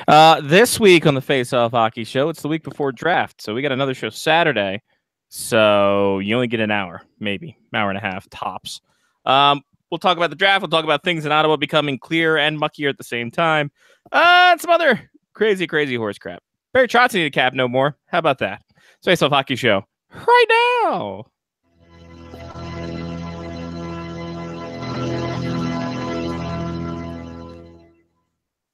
This week on the Face Off Hockey Show, it's the week before draft, so we got another show Saturday. So you only get an hour, maybe hour and a half tops. We'll talk about the draft. We'll talk about things in Ottawa becoming clearer and muckier at the same time, and some other crazy horse crap. Barry Trotz need a cap no more. How about that? It's Face Off Hockey Show right now.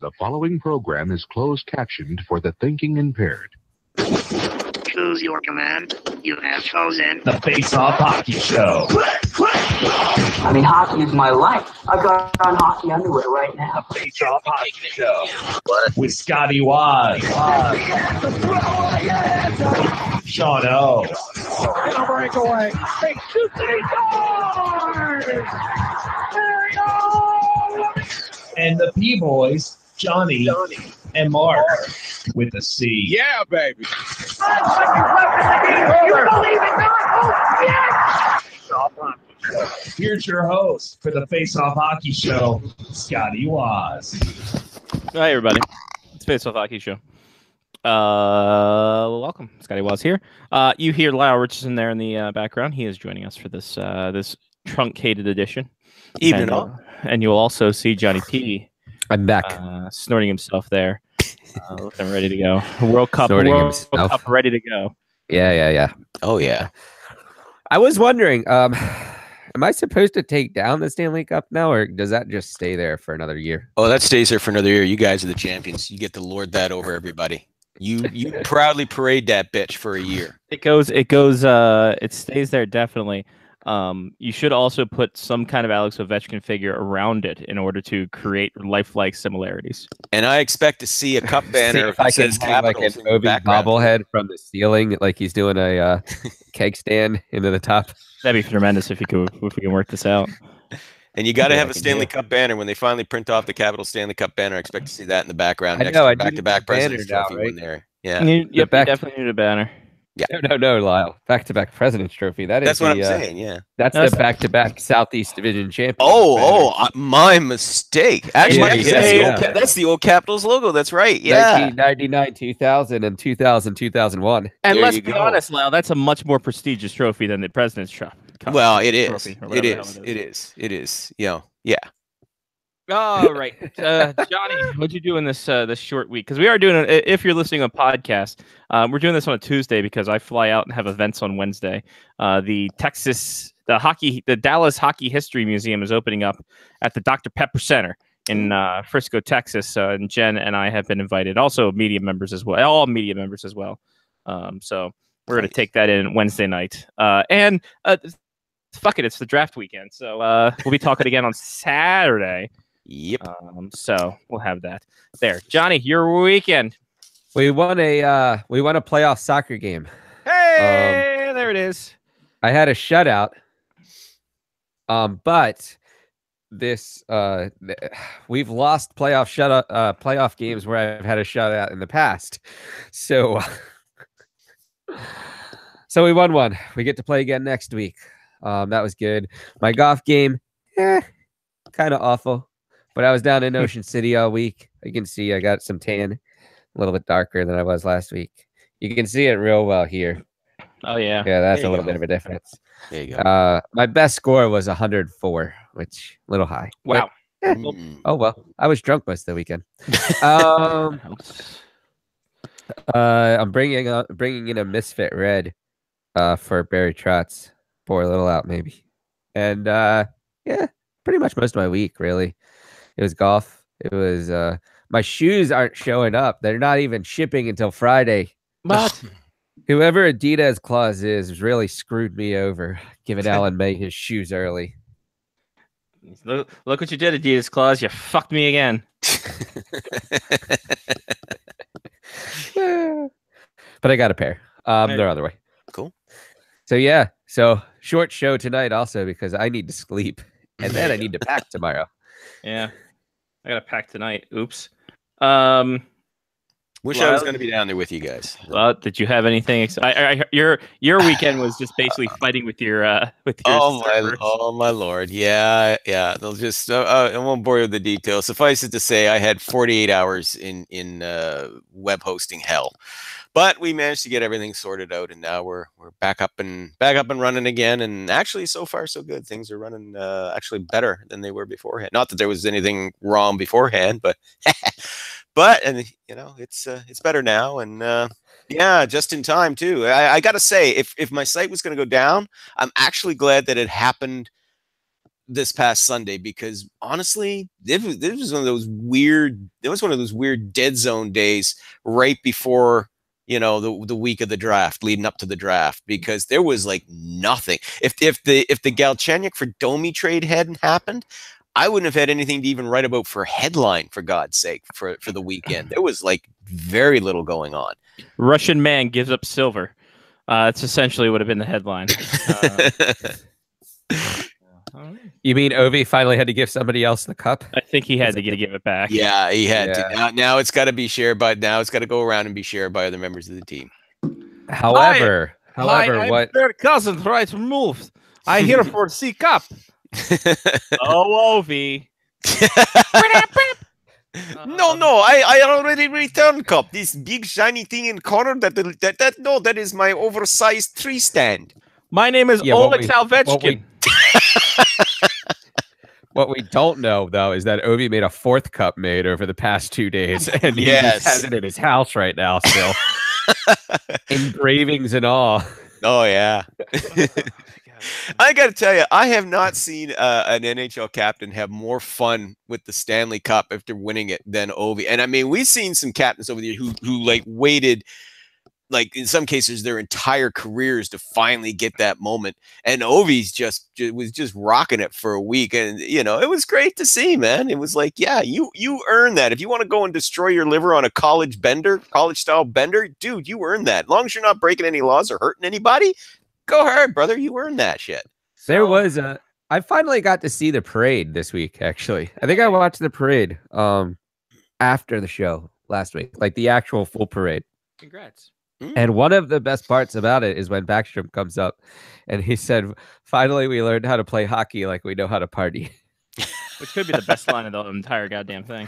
The following program is closed captioned for the thinking impaired. Choose your command. You have chosen the Face Off Hockey Show. I mean, hockey is my life. I've got on hockey underwear right now. The Face Off Hockey Show. With Scotty Waz. Sean O. And a breakaway. Takes two scores. And the P-Boys, Johnny and Mark with the C. Yeah, baby. You believe it, miracles? Yes! Here's your host for the Face Off Hockey Show, Scotty Waz. Hi, everybody. It's Face Off Hockey Show. Welcome. Scotty Waz here. You hear Lyle Richardson there in the background. He is joining us for this this truncated edition. And you'll also see Johnny P. I'm back. Snorting himself there. Looking ready to go. World Cup ready to go. Yeah. Oh, yeah. I was wondering, am I supposed to take down the Stanley Cup now, or does that just stay there for another year? Oh, that stays there for another year. You guys are the champions. You get to lord that over everybody. You proudly parade that bitch for a year. It stays there definitely. You should also put some kind of Alex Ovechkin figure around it in order to create lifelike similarities. And I expect to see a cup banner that says Capitals like an Ovi bobblehead from the ceiling, like he's doing a keg stand into the top. That'd be tremendous if we can work this out. And you got to have a Stanley Cup banner when they finally print off the Capitals Stanley Cup banner. I expect to see that in the background next to back-to-back President's Trophy when they're you definitely need a banner. Yeah. No, Lyle. Back-to-back President's Trophy. That's what I'm saying. Yeah. That's the back-to-back Southeast Division champion. My mistake. Actually, that's the old Capitals logo. That's right. Yeah. 1999, 2000, and 2000, 2001. And let's be honest, Lyle, that's a much more prestigious trophy than the President's Trophy. Well, it is. It is. Yeah. All right, Johnny, what'd you do in this short week? Because we are doing if you're listening on podcast, we're doing this on a Tuesday because I fly out and have events on Wednesday. The Dallas Hockey History Museum is opening up at the Dr. Pepper Center in Frisco, Texas, and Jen and I have been invited. Also, media members as well. All media members as well. So we're going to take that in Wednesday night. And fuck it, it's the draft weekend, so we'll be talking again on Saturday. Yep. So we'll have that there. Johnny, your weekend. We won a playoff soccer game. Hey, there it is. I had a shutout. But this we've lost playoff games where I've had a shutout in the past. So we won one. We get to play again next week. That was good. My golf game, kind of awful. But I was down in Ocean City all week. You can see I got some tan, a little bit darker than I was last week. You can see it real well here. Oh, yeah. Yeah, that's a little bit of a difference. There you go. My best score was 104, which a little high. Wow. But, oh, well. I was drunk most of the weekend. I'm bringing in a Misfit Red for Barry Trotz. Pour a little out, maybe. And, pretty much most of my week, really. It was golf. It was my shoes aren't showing up. They're not even shipping until Friday. What? Whoever Adidas Claus is really screwed me over, giving Alan May his shoes early. Look what you did, Adidas Claus. You fucked me again. But I got a pair. They're on their way. Cool. So short show tonight also because I need to sleep. And then I need to pack tomorrow. Yeah. I got to pack tonight. Oops. Wish I was going to be down there with you guys. Well, did you have anything? Your weekend was just basically fighting with your servers. Oh my lord, yeah. They'll just I won't bore you with the details. Suffice it to say, I had 48 hours in web hosting hell, but we managed to get everything sorted out, and now we're back up and running again. And actually, so far so good. Things are running actually better than they were beforehand. Not that there was anything wrong beforehand, but. But it's better now, and just in time too. I got to say, if my site was going to go down, I'm actually glad that it happened this past Sunday, because honestly, this was one of those weird. It was one of those weird dead zone days right before the week of the draft, leading up to the draft, because there was like nothing. If the Galchenyuk for Domi trade hadn't happened, I wouldn't have had anything to even write about for a headline, for God's sake, for the weekend. There was like very little going on. Russian man gives up silver. That's essentially would have been the headline. You mean Ovi finally had to give somebody else the cup? I think he had to give it back. Yeah, he had to. Now it's got to be shared by. Now it's got to go around and be shared by other members of the team. However, what? Their cousin tried to move. I here for C cup. Oh, Ovi. No, I already returned cup. This big shiny thing in corner that is my oversized tree stand. My name is Oleg Salvechkin. What we don't know, though, is that Ovi made a 4th cup made over the past 2 days, and he has it in his house right now still. Engravings and all. Oh, yeah. I got to tell you, I have not seen an NHL captain have more fun with the Stanley Cup after winning it than Ovi. And I mean, we've seen some captains over the years who like waited, like in some cases, their entire careers to finally get that moment. And Ovi's was just rocking it for a week, and it was great to see, man. It was like, yeah, you earn that. If you want to go and destroy your liver on a college style bender, dude, you earn that. As long as you're not breaking any laws or hurting anybody. Go hard, brother. You earned that shit. There was I finally got to see the parade this week, actually. I think I watched the parade after the show last week, like the actual full parade. Congrats. And one of the best parts about it is when Backstrom comes up and he said, finally, we learned how to play hockey like we know how to party. Which could be the best line of the entire goddamn thing.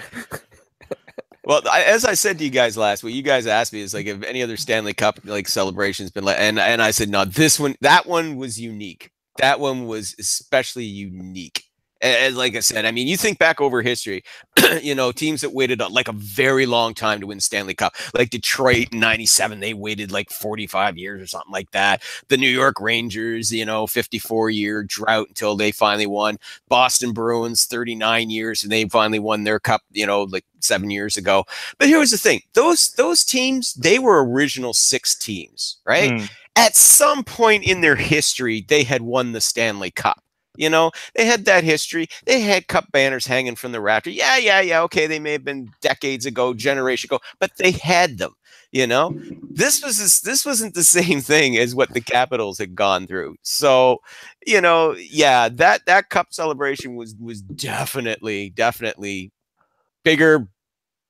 Well, as I said to you guys last week, you guys asked me, is like if any other Stanley Cup like celebrations been and I said no, that one was unique. That one was especially unique. And like I said, I mean, you think back over history, teams that waited like a very long time to win Stanley Cup, like Detroit in '97, they waited like 45 years or something like that. The New York Rangers, 54-year drought until they finally won. Boston Bruins, 39 years, and they finally won their cup, like 7 years ago. But here was the thing. Those teams, they were original 6 teams, right? At some point in their history, they had won the Stanley Cup. They had that history. They had cup banners hanging from the rafter. Yeah. Okay, they may have been decades ago, generation ago, but they had them. This wasn't the same thing as what the Capitals had gone through. So, that cup celebration was definitely bigger,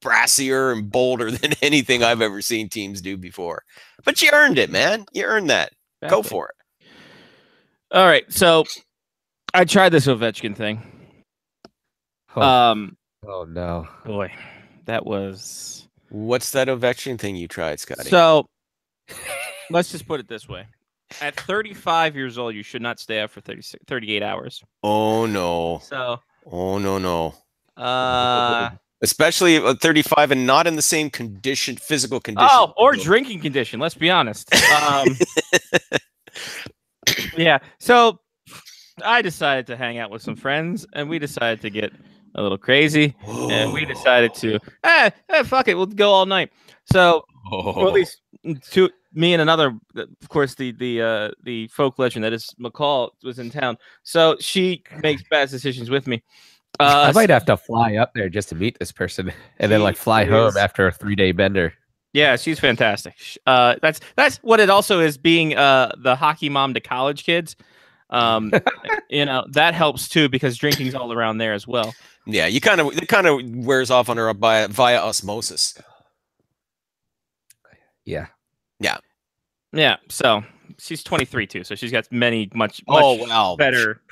brassier, and bolder than anything I've ever seen teams do before. But you earned it, man. You earned that. Exactly. Go for it. All right, so I tried this Ovechkin thing. Oh no. Boy, that was... What's that Ovechkin thing you tried, Scotty? So, let's just put it this way. At 35 years old, you should not stay up for 38 hours. Oh, no. So... Oh, no. Especially at 35 and not in the same physical condition. Oh, or drinking condition, let's be honest. Yeah, so... I decided to hang out with some friends, and we decided to get a little crazy, and we decided to, fuck it, we'll go all night. So, or at least me and another, of course, the folk legend that is McCall was in town, so she makes bad decisions with me. I might have to fly up there just to meet this person, and then fly home after a 3-day bender. Yeah, she's fantastic. That's what it also is, being the hockey mom to college kids. That helps too, because drinking's all around there as well. Yeah, it kind of wears off on her via osmosis. Yeah. Yeah. So she's 23 too. So she's got much Oh, wow. better.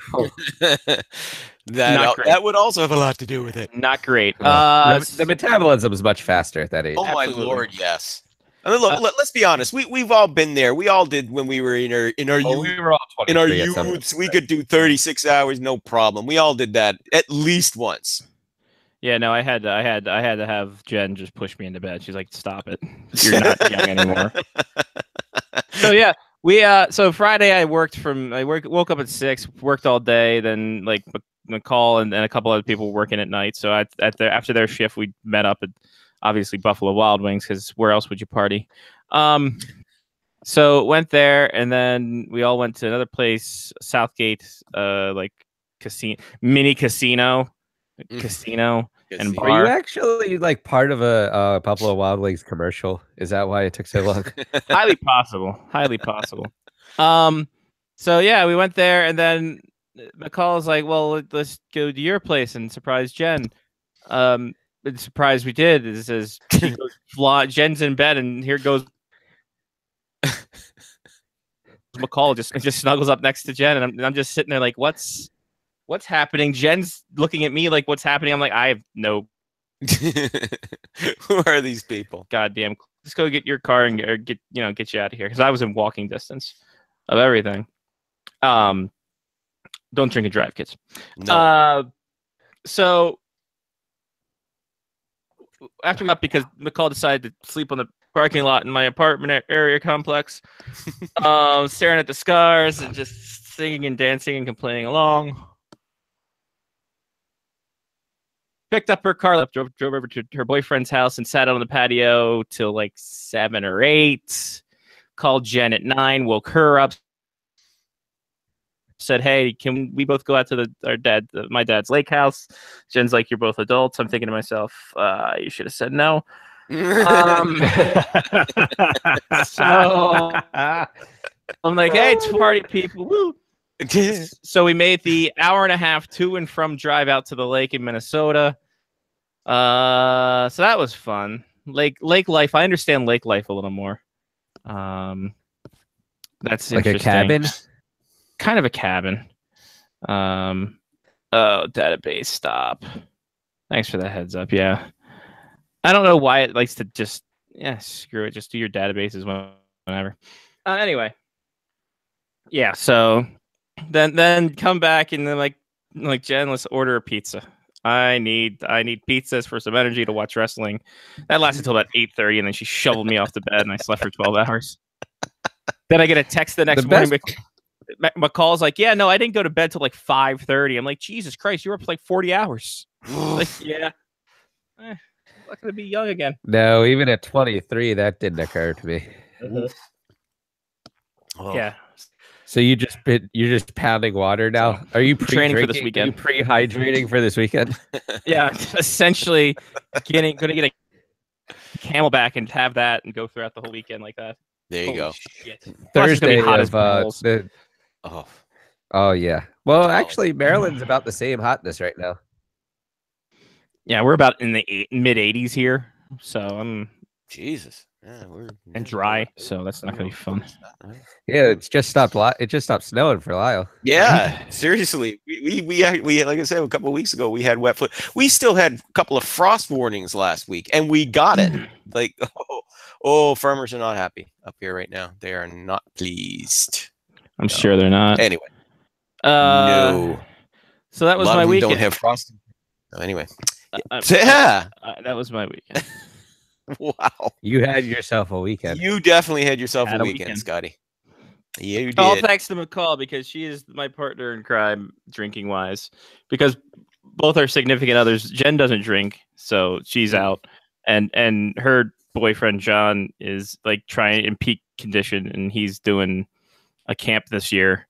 that Not great. that would also have a lot to do with it. Not great. The metabolism is much faster at that age. Oh my Absolutely. lord, yes. I mean, look, let's be honest. We've all been there. We all did when we were in our Oh, we were all in our 23 at some youths. We could do 36 hours, no problem. We all did that at least once. Yeah, no, I had to have Jen just push me into bed. She's like, "Stop it, you're not young anymore." So yeah, so Friday I woke up at 6, worked all day, then like McCall and a couple other people were working at night. So after their shift, we met up at obviously Buffalo Wild Wings because where else would you party? So went there, and then we all went to another place, Southgate, like mini casino. And Are bar. you actually like part of a Buffalo Wild Wings commercial? Is that why it took so long? Highly possible. So yeah, we went there, and then McCall was like, "Well, let's go to your place and surprise Jen." The surprise we did is Jen's in bed, and here goes McCall just snuggles up next to Jen, and I'm just sitting there like, what's happening? Jen's looking at me like, what's happening? I'm like, I have no. Who are these people? Goddamn! Just go get your car and get you out of here, because I was in walking distance of everything. Don't drink and drive, kids. No. So after that, because McCall decided to sleep on the parking lot in my apartment area complex, staring at the scars and just singing and dancing and complaining along. Picked up her car, drove over to her boyfriend's house and sat on the patio till like 7 or 8. Called Jen at 9, woke her up. Said, "Hey, can we both go out to my dad's lake house?" Jen's like, "You're both adults." I'm thinking to myself, you should have said no. So I'm like, "Hey, it's party people, woo!" So we made the hour-and-a-half to and from drive out to the lake in Minnesota. So that was fun. Lake life. I understand lake life a little more. That's like a cabin. Kind of a cabin. Oh, database stop. Thanks for that heads up. Yeah, I don't know why it likes to just screw it. Just do your databases whenever. Anyway, yeah. So then come back and then like Jen, let's order a pizza. I need pizzas for some energy to watch wrestling. That lasted until about 8:30, and then she shoveled me off the bed, and I slept for 12 hours. Then I get a text the next morning. McCall's like, "Yeah, no, I didn't go to bed till like 5:30." I'm like, "Jesus Christ, you were up for like 40 hours." Like, yeah. I'm not gonna be young again. No, even at 23, that didn't occur to me. Oh. Yeah. So you're just pounding water now? Are you training for this weekend? Are you pre-hydrating for this weekend? Yeah, essentially gonna get a Camelback and have that and go throughout the whole weekend like that. There you go. Shit. Plus, it's Thursday gonna be hot of as balls. Oh yeah. Well, actually, Maryland's about the same hotness right now. Yeah, we're about in the mid 80s here, so Jesus. Yeah, and dry, so that's not gonna be fun. Yeah, it just stopped snowing for a while. Yeah, seriously. We had, like I said, a couple of weeks ago, we had wet foot. We still had a couple of frost warnings last week, and we got it. Like, farmers are not happy up here right now. They are not pleased. I'm sure they're not. Anyway, no. So that was my weekend. Don't have frost. Anyway, that was my weekend. Wow. You had yourself a weekend. You definitely had yourself a weekend, Scotty. Yeah, you did. All thanks to McCall, because she is my partner in crime drinking wise. Because both our significant others, Jen doesn't drink, so she's out, and her boyfriend John is like trying in peak condition, and he's doing a camp this year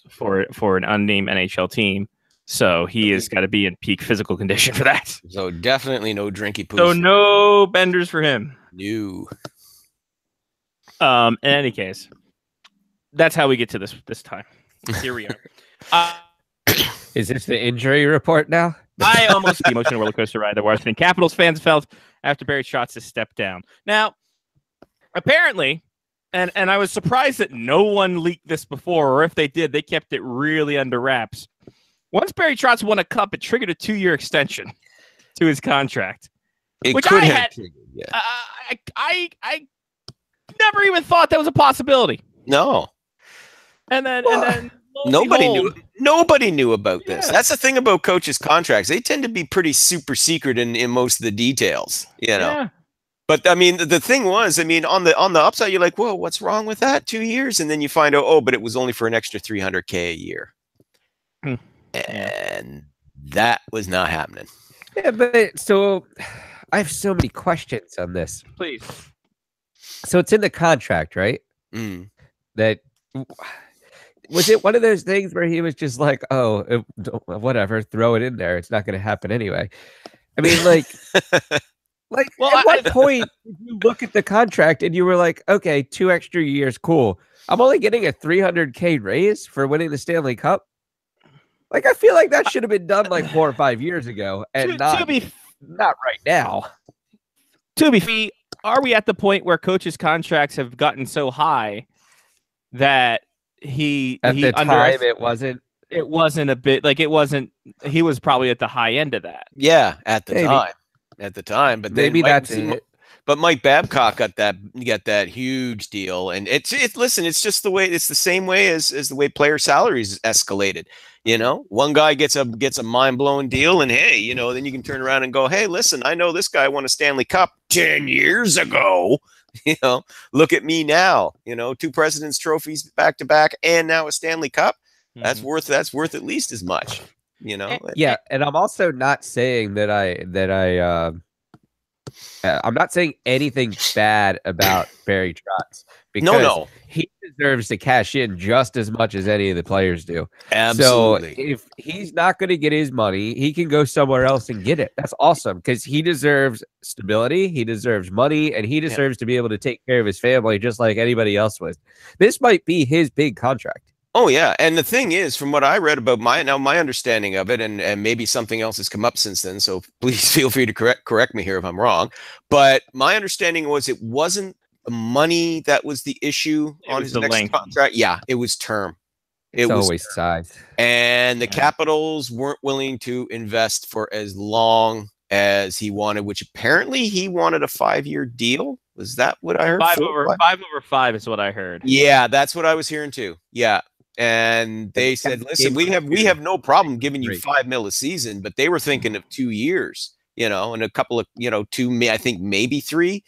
for an unnamed NHL team. So he has got to be in peak physical condition for that. So definitely no drinky poo. So no benders for him. No. In any case, that's how we get to this time. Here we are. Is this the injury report now? I almost the emotional roller coaster ride that Washington Capitals fans felt after Barry Trotz has stepped down. Now, apparently, and I was surprised that no one leaked this before, or if they did, they kept it really under wraps. Once Barry Trotz won a cup, it triggered a 2-year extension to his contract. It Which could I have had- triggered, yeah. I never even thought that was a possibility. No. And then lo and Nobody behold, knew. Nobody knew about this. Yeah. That's the thing about coaches' contracts. They tend to be pretty super secret in most of the details. You know. Yeah. But I mean, the thing was, I mean, on the upside, you're like, whoa, what's wrong with that? 2 years, and then you find out, oh, but it was only for an extra $300K a year, and that was not happening. Yeah, but so I have so many questions on this. Please. So it's in the contract, right? Mm. That was it. One of those things where he was just like, "Oh, whatever, throw it in there. It's not going to happen anyway." I mean, like, Well, at what point did you look at the contract and you were like, "Okay, 2 extra years, cool. I'm only getting a $300K raise for winning the Stanley Cup." Like, I feel like that should have been done like 4 or 5 years ago, and not right now. To be fair, are we at the point where coaches' contracts have gotten so high that At the time, it wasn't a bit like it wasn't. He was probably at the high end of that. Yeah, at the Maybe. time. At the time, but then maybe that's see, it. But Mike Babcock got that huge deal, and listen, it's just the way. It's the same way as the way player salaries escalated. You know, one guy gets a mind blowing deal, and hey, you know, then you can turn around and go, hey, listen, I know this guy won a Stanley Cup 10 years ago. You know, look at me now. You know, 2 President's trophies back to back, and now a Stanley Cup. That's worth at least as much. You know, Yeah, and I'm also not saying that I'm not saying anything bad about Barry Trotz because no, he deserves to cash in just as much as any of the players do. absolutely. So if he's not going to get his money, he can go somewhere else and get it. That's awesome because he deserves stability, he deserves money, and he deserves to be able to take care of his family just like anybody else would. This might be his big contract. Oh yeah, and the thing is, from what I read about my understanding of it, and maybe something else has come up since then, so please feel free to correct me here if I'm wrong. But my understanding was it wasn't the money that was the issue on his next length. contract. Yeah, it was term. It's was always size. and the Capitals weren't willing to invest for as long as he wanted, which apparently he wanted a 5-year deal. Was that what I heard? 5 over 5 is what I heard. Yeah, that's what I was hearing too. Yeah. And they said, listen, we have no problem giving you $5 million a season, but they were thinking of 2 years, you know, and a couple of, you know, 2, I think maybe 3.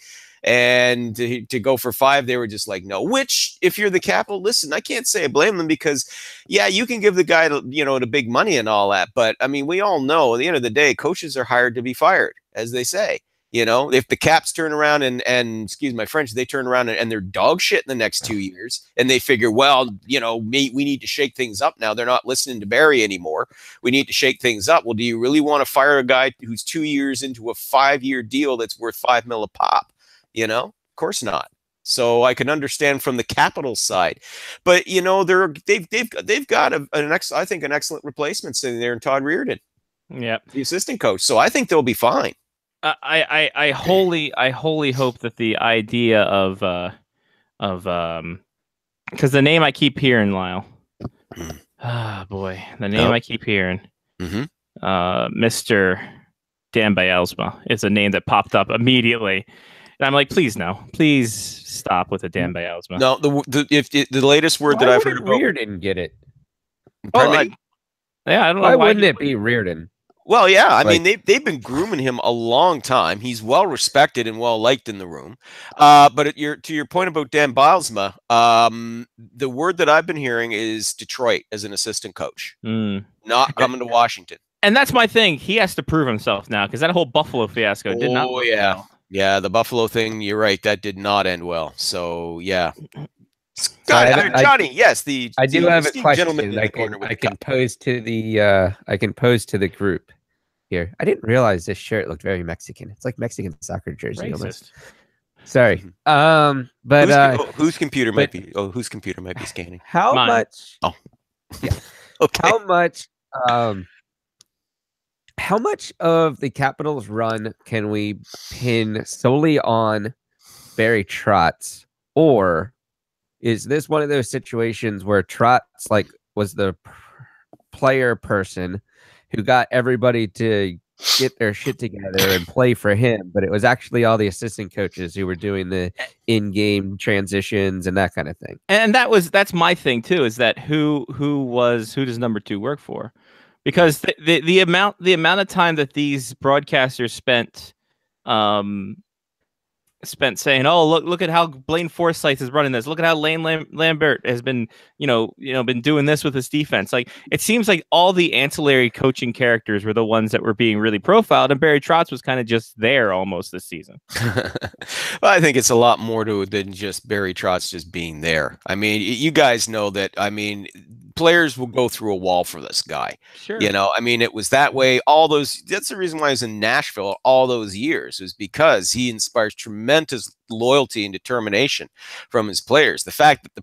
And to go for 5, they were just like, no, which if you're the Capital, listen, I can't say I blame them because, yeah, you can give the guy, you know, the big money and all that. But I mean, we all know at the end of the day, coaches are hired to be fired, as they say. You know, if the Caps turn around and excuse my French, they turn around and they're dog shit in the next 2 years and they figure, well, you know, we need to shake things up now. They're not listening to Barry anymore. We need to shake things up. Well, do you really want to fire a guy who's 2 years into a 5-year deal that's worth $5 million a pop? You know, of course not. So I can understand from the Capitals side, but you know, they've got an excellent replacement sitting there in Todd Reardon, Yeah, the assistant coach. So I think they'll be fine. I wholly hope that the idea of because the name I keep hearing, Lyle. Boy, the name I keep hearing. Mr. Dan Bielsma is a name that popped up immediately, and I'm like, please stop with the Dan Bielsma. No, the latest word that I've heard about Reardon get it. Pardon me? Yeah, I don't know Why wouldn't it be Reardon? Well, yeah, I mean they've been grooming him a long time. He's well respected and well liked in the room. But to your point about Dan Bielsma, the word that I've been hearing is Detroit as an assistant coach, not coming to Washington. And that's my thing. He has to prove himself now because that whole Buffalo fiasco did not. Oh yeah, yeah, the Buffalo thing. You're right, that did not end well. So yeah. Johnny, yes, I do have a question gentleman I can pose to the group here. I didn't realize this shirt looked very Mexican. It's like Mexican soccer jersey almost. Sorry. But whose computer might be scanning? How Mine. much? Oh. Yeah. Okay. How much of the Capitals run can we pin solely on Barry Trotz, or is this one of those situations where Trotz was the player person who got everybody to get their shit together and play for him, but it was actually all the assistant coaches who were doing the in-game transitions and that kind of thing? And that's my thing too, is that who does number 2 work for? Because the amount of time that these broadcasters spent saying, "Oh, look at how Blaine Forsythe is running this. Look at how Lane Lambert has been, been doing this with his defense." Like, it seems like all the ancillary coaching characters were the ones that were being really profiled, and Barry Trotz was kind of just there almost this season. Well, I think it's a lot more to it than just Barry Trotz just being there. I mean, you guys know that. I mean, players will go through a wall for this guy. Sure. I mean, it was that way. That's the reason why he was in Nashville all those years, was because he inspires tremendous loyalty and determination from his players. The fact that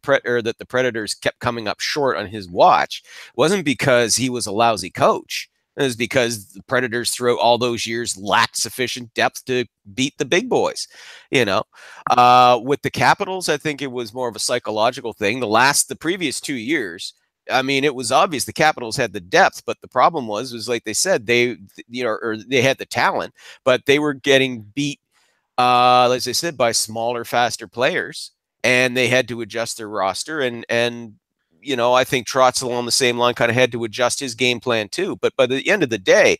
the Predators kept coming up short on his watch wasn't because he was a lousy coach. It was because the Predators throughout all those years lacked sufficient depth to beat the big boys. With the Capitals, I think it was more of a psychological thing. The previous 2 years, I mean, it was obvious the Capitals had the depth, but the problem was like they said, they had the talent, but they were getting beat, as I said, by smaller, faster players, and they had to adjust their roster. And I think Trotz along the same line kind of had to adjust his game plan too. But by the end of the day,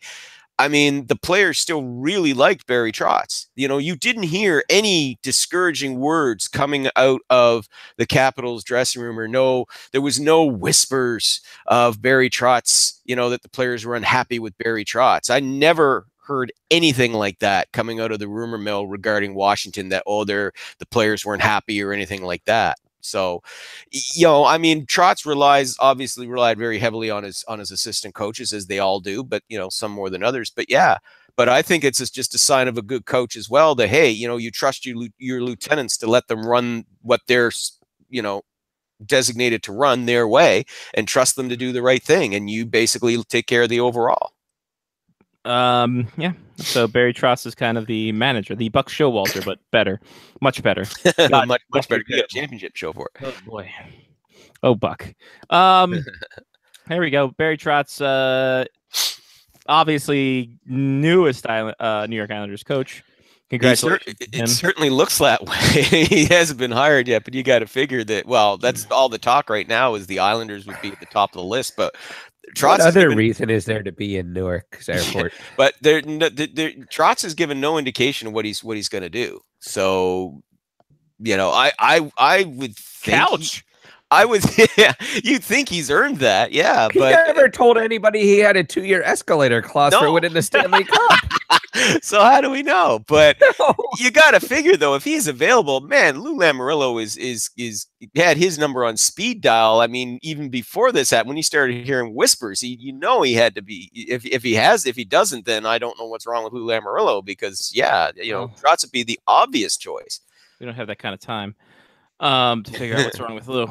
I mean, the players still really liked Barry Trotz. You didn't hear any discouraging words coming out of the Capitals dressing room, or there was no whispers of Barry Trotz, that the players were unhappy with Barry Trotz. I never heard anything like that coming out of the rumor mill regarding Washington, that, the players weren't happy or anything like that. So, I mean, Trotz obviously relied very heavily on his assistant coaches, as they all do, but, some more than others. But yeah, but I think it's just a sign of a good coach as well, that, hey, you trust your lieutenants to let them run what they're, designated to run their way, and trust them to do the right thing. And you basically take care of the overall. Yeah. So Barry Trotz is kind of the manager, the Buck Showalter, but better, much better, much better. You got a championship show for it. Oh boy. Oh, Buck. Here we go. Barry Trotz, obviously newest New York Islanders coach. Congratulations. It certainly looks that way. He hasn't been hired yet, but you got to figure that. Well, that's all the talk right now, is the Islanders would be at the top of the list, but. What other reason is there to be in Newark's airport? But Trotz has given no indication of what he's going to do. So, I would think you'd think he's earned that, yeah. He never told anybody he had a 2-year escalator clause for winning the Stanley Cup. So how do we know? But you got to figure, though, if he's available, man, Lou Lamoriello is had his number on speed dial. I mean, even before this happened, when he started hearing whispers, he had to be. If he doesn't, then I don't know what's wrong with Lou Lamoriello, because Trotz would be the obvious choice. We don't have that kind of time to figure out what's wrong with Lou.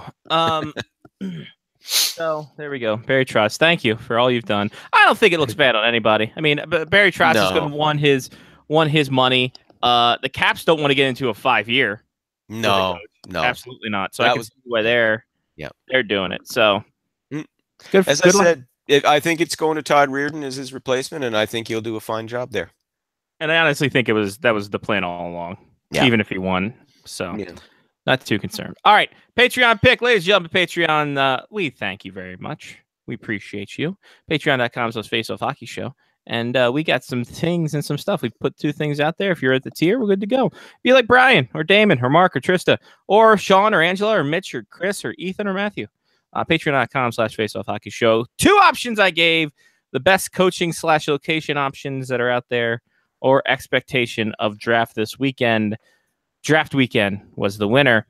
So there we go. Barry Trotz, thank you for all you've done. I don't think it looks bad on anybody. I mean, Barry Trotz is going to won his money. The Caps don't want to get into a 5-year. No, absolutely not. So I can see why they're doing it. So good. As I said, I think it's going to Todd Reardon as his replacement, and I think he'll do a fine job there. And I honestly think that was the plan all along, even if he won. So. Yeah. Not too concerned. All right. Patreon pick. Ladies and gentlemen, Patreon, we thank you very much. We appreciate you. Patreon.com/Face Off Hockey Show. And we got some things and some stuff. We've put 2 things out there. If you're at the tier, we're good to go. Be like Brian or Damon or Mark or Trista or Sean or Angela or Mitch or Chris or Ethan or Matthew. Patreon.com/Face Off Hockey Show. 2 options I gave. The best coaching/location options that are out there, or expectation of draft this weekend. Draft weekend was the winner.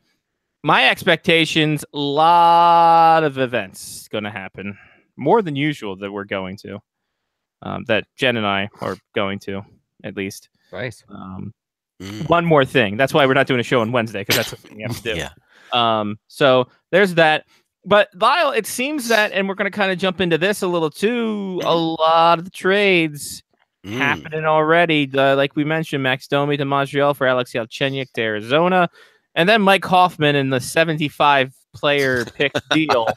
My expectations, a lot of events going to happen, more than usual that we're going to, that Jen and I are going to, at least. Nice. One more thing. That's why we're not doing a show on Wednesday, because that's the thing you have to do. Yeah. So there's that. But Lyle, it seems that, and we're going to kind of jump into this a little too, a lot of the trades happening already. Like we mentioned, Max Domi to Montreal for Alex Galchenyuk to Arizona, and then Mike Hoffman in the 75-player pick deal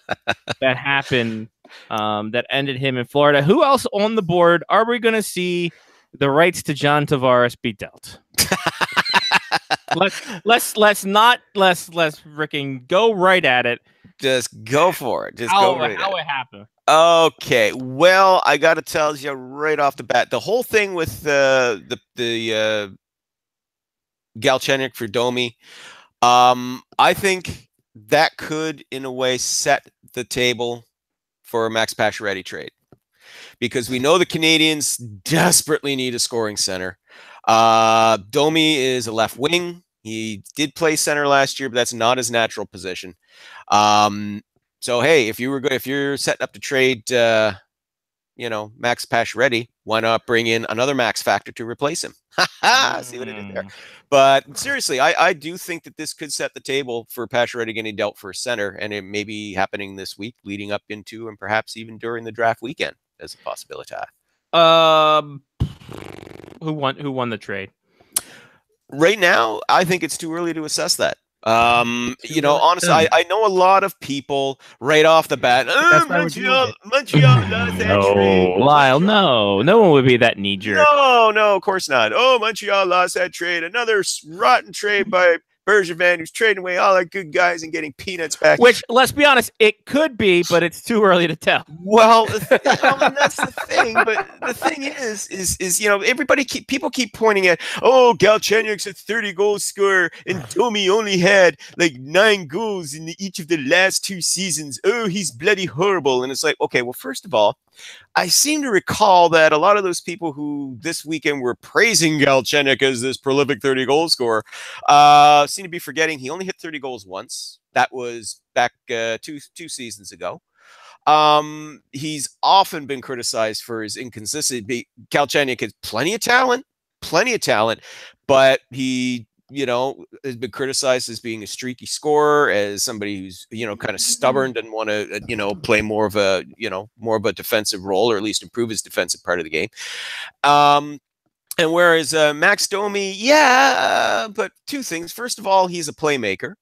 that happened that ended him in Florida. Who else on the board? Are we going to see the rights to John Tavares be dealt? let's freaking go right at it. Just go for it. Just how go right how at it happened. Okay, well, I got to tell you right off the bat, the whole thing with the Galchenyuk for Domi, I think that could, in a way, set the table for a Max Pacioretty trade, because we know the Canadians desperately need a scoring center. Domi is a left wing. He did play center last year, but that's not his natural position. So hey, if you're setting up to trade, Max Pacioretty, why not bring in another Max Factor to replace him? See what I did there. But seriously, I do think that this could set the table for Pacioretty getting dealt for a center, and it may be happening this week, leading up into, and perhaps even during the draft weekend as a possibility. Who won the trade? Right now, I think it's too early to assess that. Honestly, I know a lot of people right off the bat. Montreal lost that trade. Lyle, no one would be that knee jerk. No, of course not. Oh, Montreal lost that trade. Another rotten trade by Bergevin, who's trading away all our good guys and getting peanuts back. Which, let's be honest, it could be, but it's too early to tell. Well, and that's the thing. But the thing is people keep pointing at, oh, Galchenyuk's a 30-goal scorer, and Domi only had like 9 goals in each of the last 2 seasons. Oh, he's bloody horrible. And it's like, okay, well, first of all, I seem to recall that a lot of those people who this weekend were praising Galchenyuk as this prolific 30-goal scorer seem to be forgetting he only hit 30 goals once. That was back two seasons ago. He's often been criticized for his inconsistency. Galchenyuk has plenty of talent, but he has been criticized as being a streaky scorer, as somebody who's, kind of stubborn, doesn't want to, play more of a defensive role, or at least improve his defensive part of the game. And whereas Max Domi, but 2 things. First of all, he's a playmaker.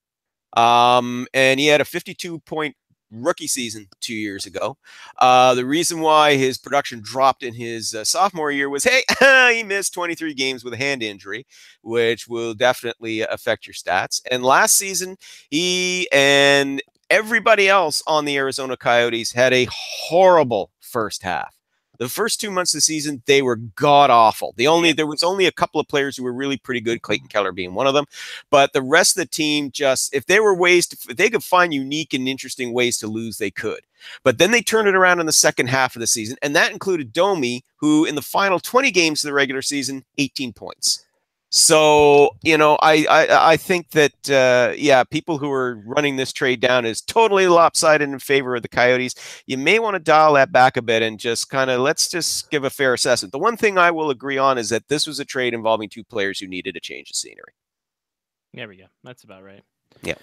And he had a 52-point rookie season 2 years ago. The reason why his production dropped in his sophomore year was, he missed 23 games with a hand injury, which will definitely affect your stats. And last season, he and everybody else on the Arizona Coyotes had a horrible first half. The first 2 months of the season, they were god-awful. There was only a couple of players who were really pretty good, Clayton Keller being one of them. But the rest of the team if they could find unique and interesting ways to lose, they could. But then they turned it around in the second half of the season, and that included Domi, who in the final 20 games of the regular season, 18 points. So, I think that, people who are running this trade down is totally lopsided in favor of the Coyotes. You may want to dial that back a bit and just let's just give a fair assessment. The one thing I will agree on is that this was a trade involving 2 players who needed a change of scenery. There we go. That's about right. Yeah.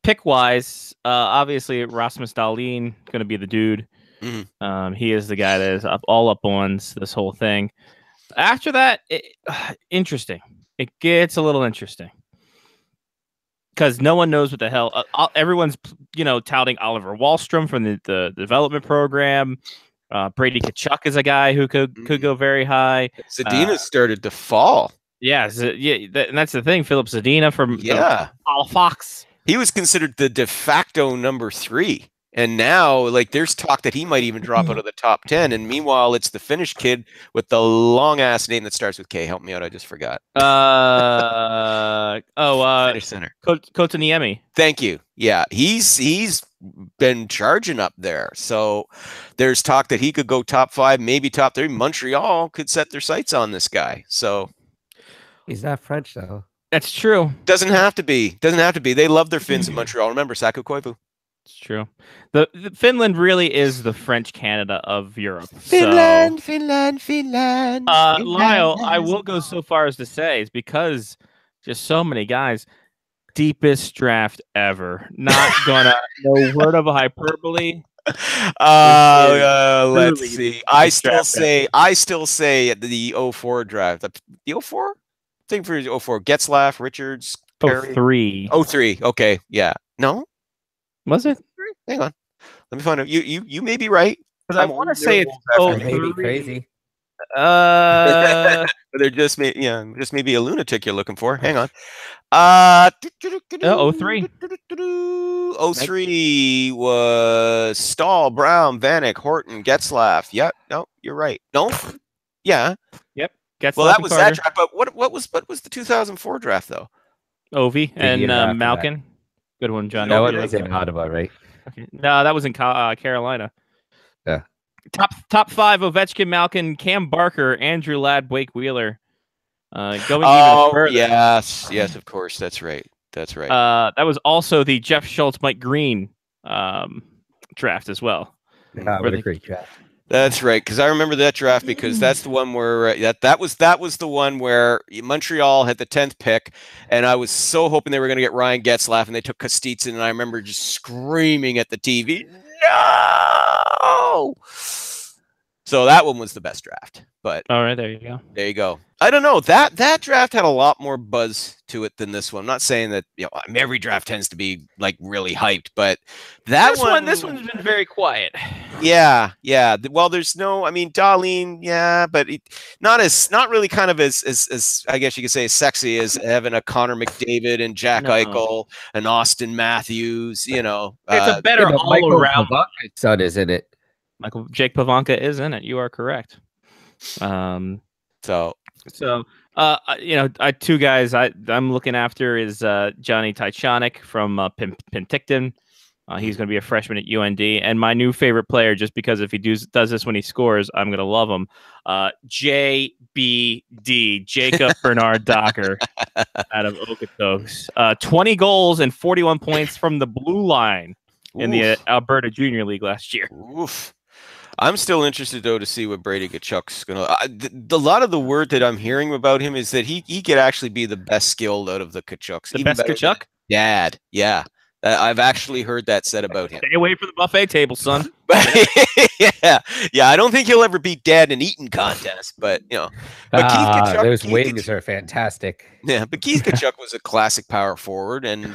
Pick-wise, obviously, Rasmus Dahlin going to be the dude. Mm-hmm. He is the guy that is all up on this whole thing. After that, interesting. It gets a little interesting because no one knows what the hell. Everyone's touting Oliver Wahlstrom from the development program. Brady Tkachuk is a guy who could go very high. Zadina started to fall. Yeah, and that's the thing. Philip Zadina from Fox. He was considered the de facto number 3. And now, there's talk that he might even drop out of the top 10. And meanwhile, it's the Finnish kid with the long-ass name that starts with K. Help me out. I just forgot. Finnish center. Kotaniemi. Thank you. Yeah, he's been charging up there. So there's talk that he could go top 5, maybe top 3. Montreal could set their sights on this guy. So he's not French, though. That's true. Doesn't have to be. They love their Finns in Montreal. Remember, Saku Koivu. It's true. The Finland really is the French Canada of Europe. Finland. Lyle, I will go so far as to say is because just so many guys, deepest draft ever. Not gonna no word of a hyperbole. Let's Literally see. the I still draft say the 04 draft. The 04? Thing for 04. Getzlaff, Richards, Perry. 03. 03. Okay. Yeah. No? Was it? Hang on. Let me find out. You may be right. Because I I'm want old. to say They're it's old after me. I may be 03. crazy. They're just maybe a lunatic you're looking for. Hang on. 03. 03 was Stahl, Brown, Vanek, Horton, Getzlaff. Yep. No, you're right. No? Yeah. Gets Well, that was that draft. But what was the 2004 draft though? Ovi and year after Malkin. Good one, John. That No, one yeah. was in Ottawa, right? No, that was in Carolina. Yeah. Top 5: Ovechkin, Malkin, Cam Barker, Andrew Ladd, Blake Wheeler. Going even further. Yes, of course. That's right. That was also the Jeff Schultz, Mike Green draft as well. What a great draft. That's right, because I remember that draft because that's the one where that was the one where Montreal had the 10th pick, and I was so hoping they were going to get Ryan Getzlaff, and they took Kostitsin, and I remember just screaming at the TV, no! So that one was the best draft. But all right, there you go. I don't know, that draft had a lot more buzz to it than this one. I'm not saying that every draft tends to be like really hyped, but this one's been very quiet. Yeah. Well, there's no, I mean, Darlene, yeah, but not really kind of as I guess you could say as sexy as having a Connor McDavid and Jack Eichel and Austin Matthews. It's a better all around. Son is in it. Jake Pavanka is in it. You are correct. So two guys I'm looking after is Johnny Titanic from Penticton. He's going to be a freshman at UND, and my new favorite player, just because if he does this when he scores, I'm going to love him. JBD, Jacob Bernard Docker, out of Okotoks. 20 goals and 41 points from the blue line in the Alberta Junior League last year. Oof. I'm still interested though to see what Brady Tkachuk's gonna. A lot of the word that I'm hearing about him is that he could actually be the best skilled out of the Tkachuks. The best Tkachuk? Dad, yeah. I've actually heard that said about him. Stay away from the buffet table, son. yeah. I don't think he'll ever beat Dad in an eating contest, but But Keith Tkachuk, those wings are fantastic. Yeah, but Keith Tkachuk was a classic power forward, and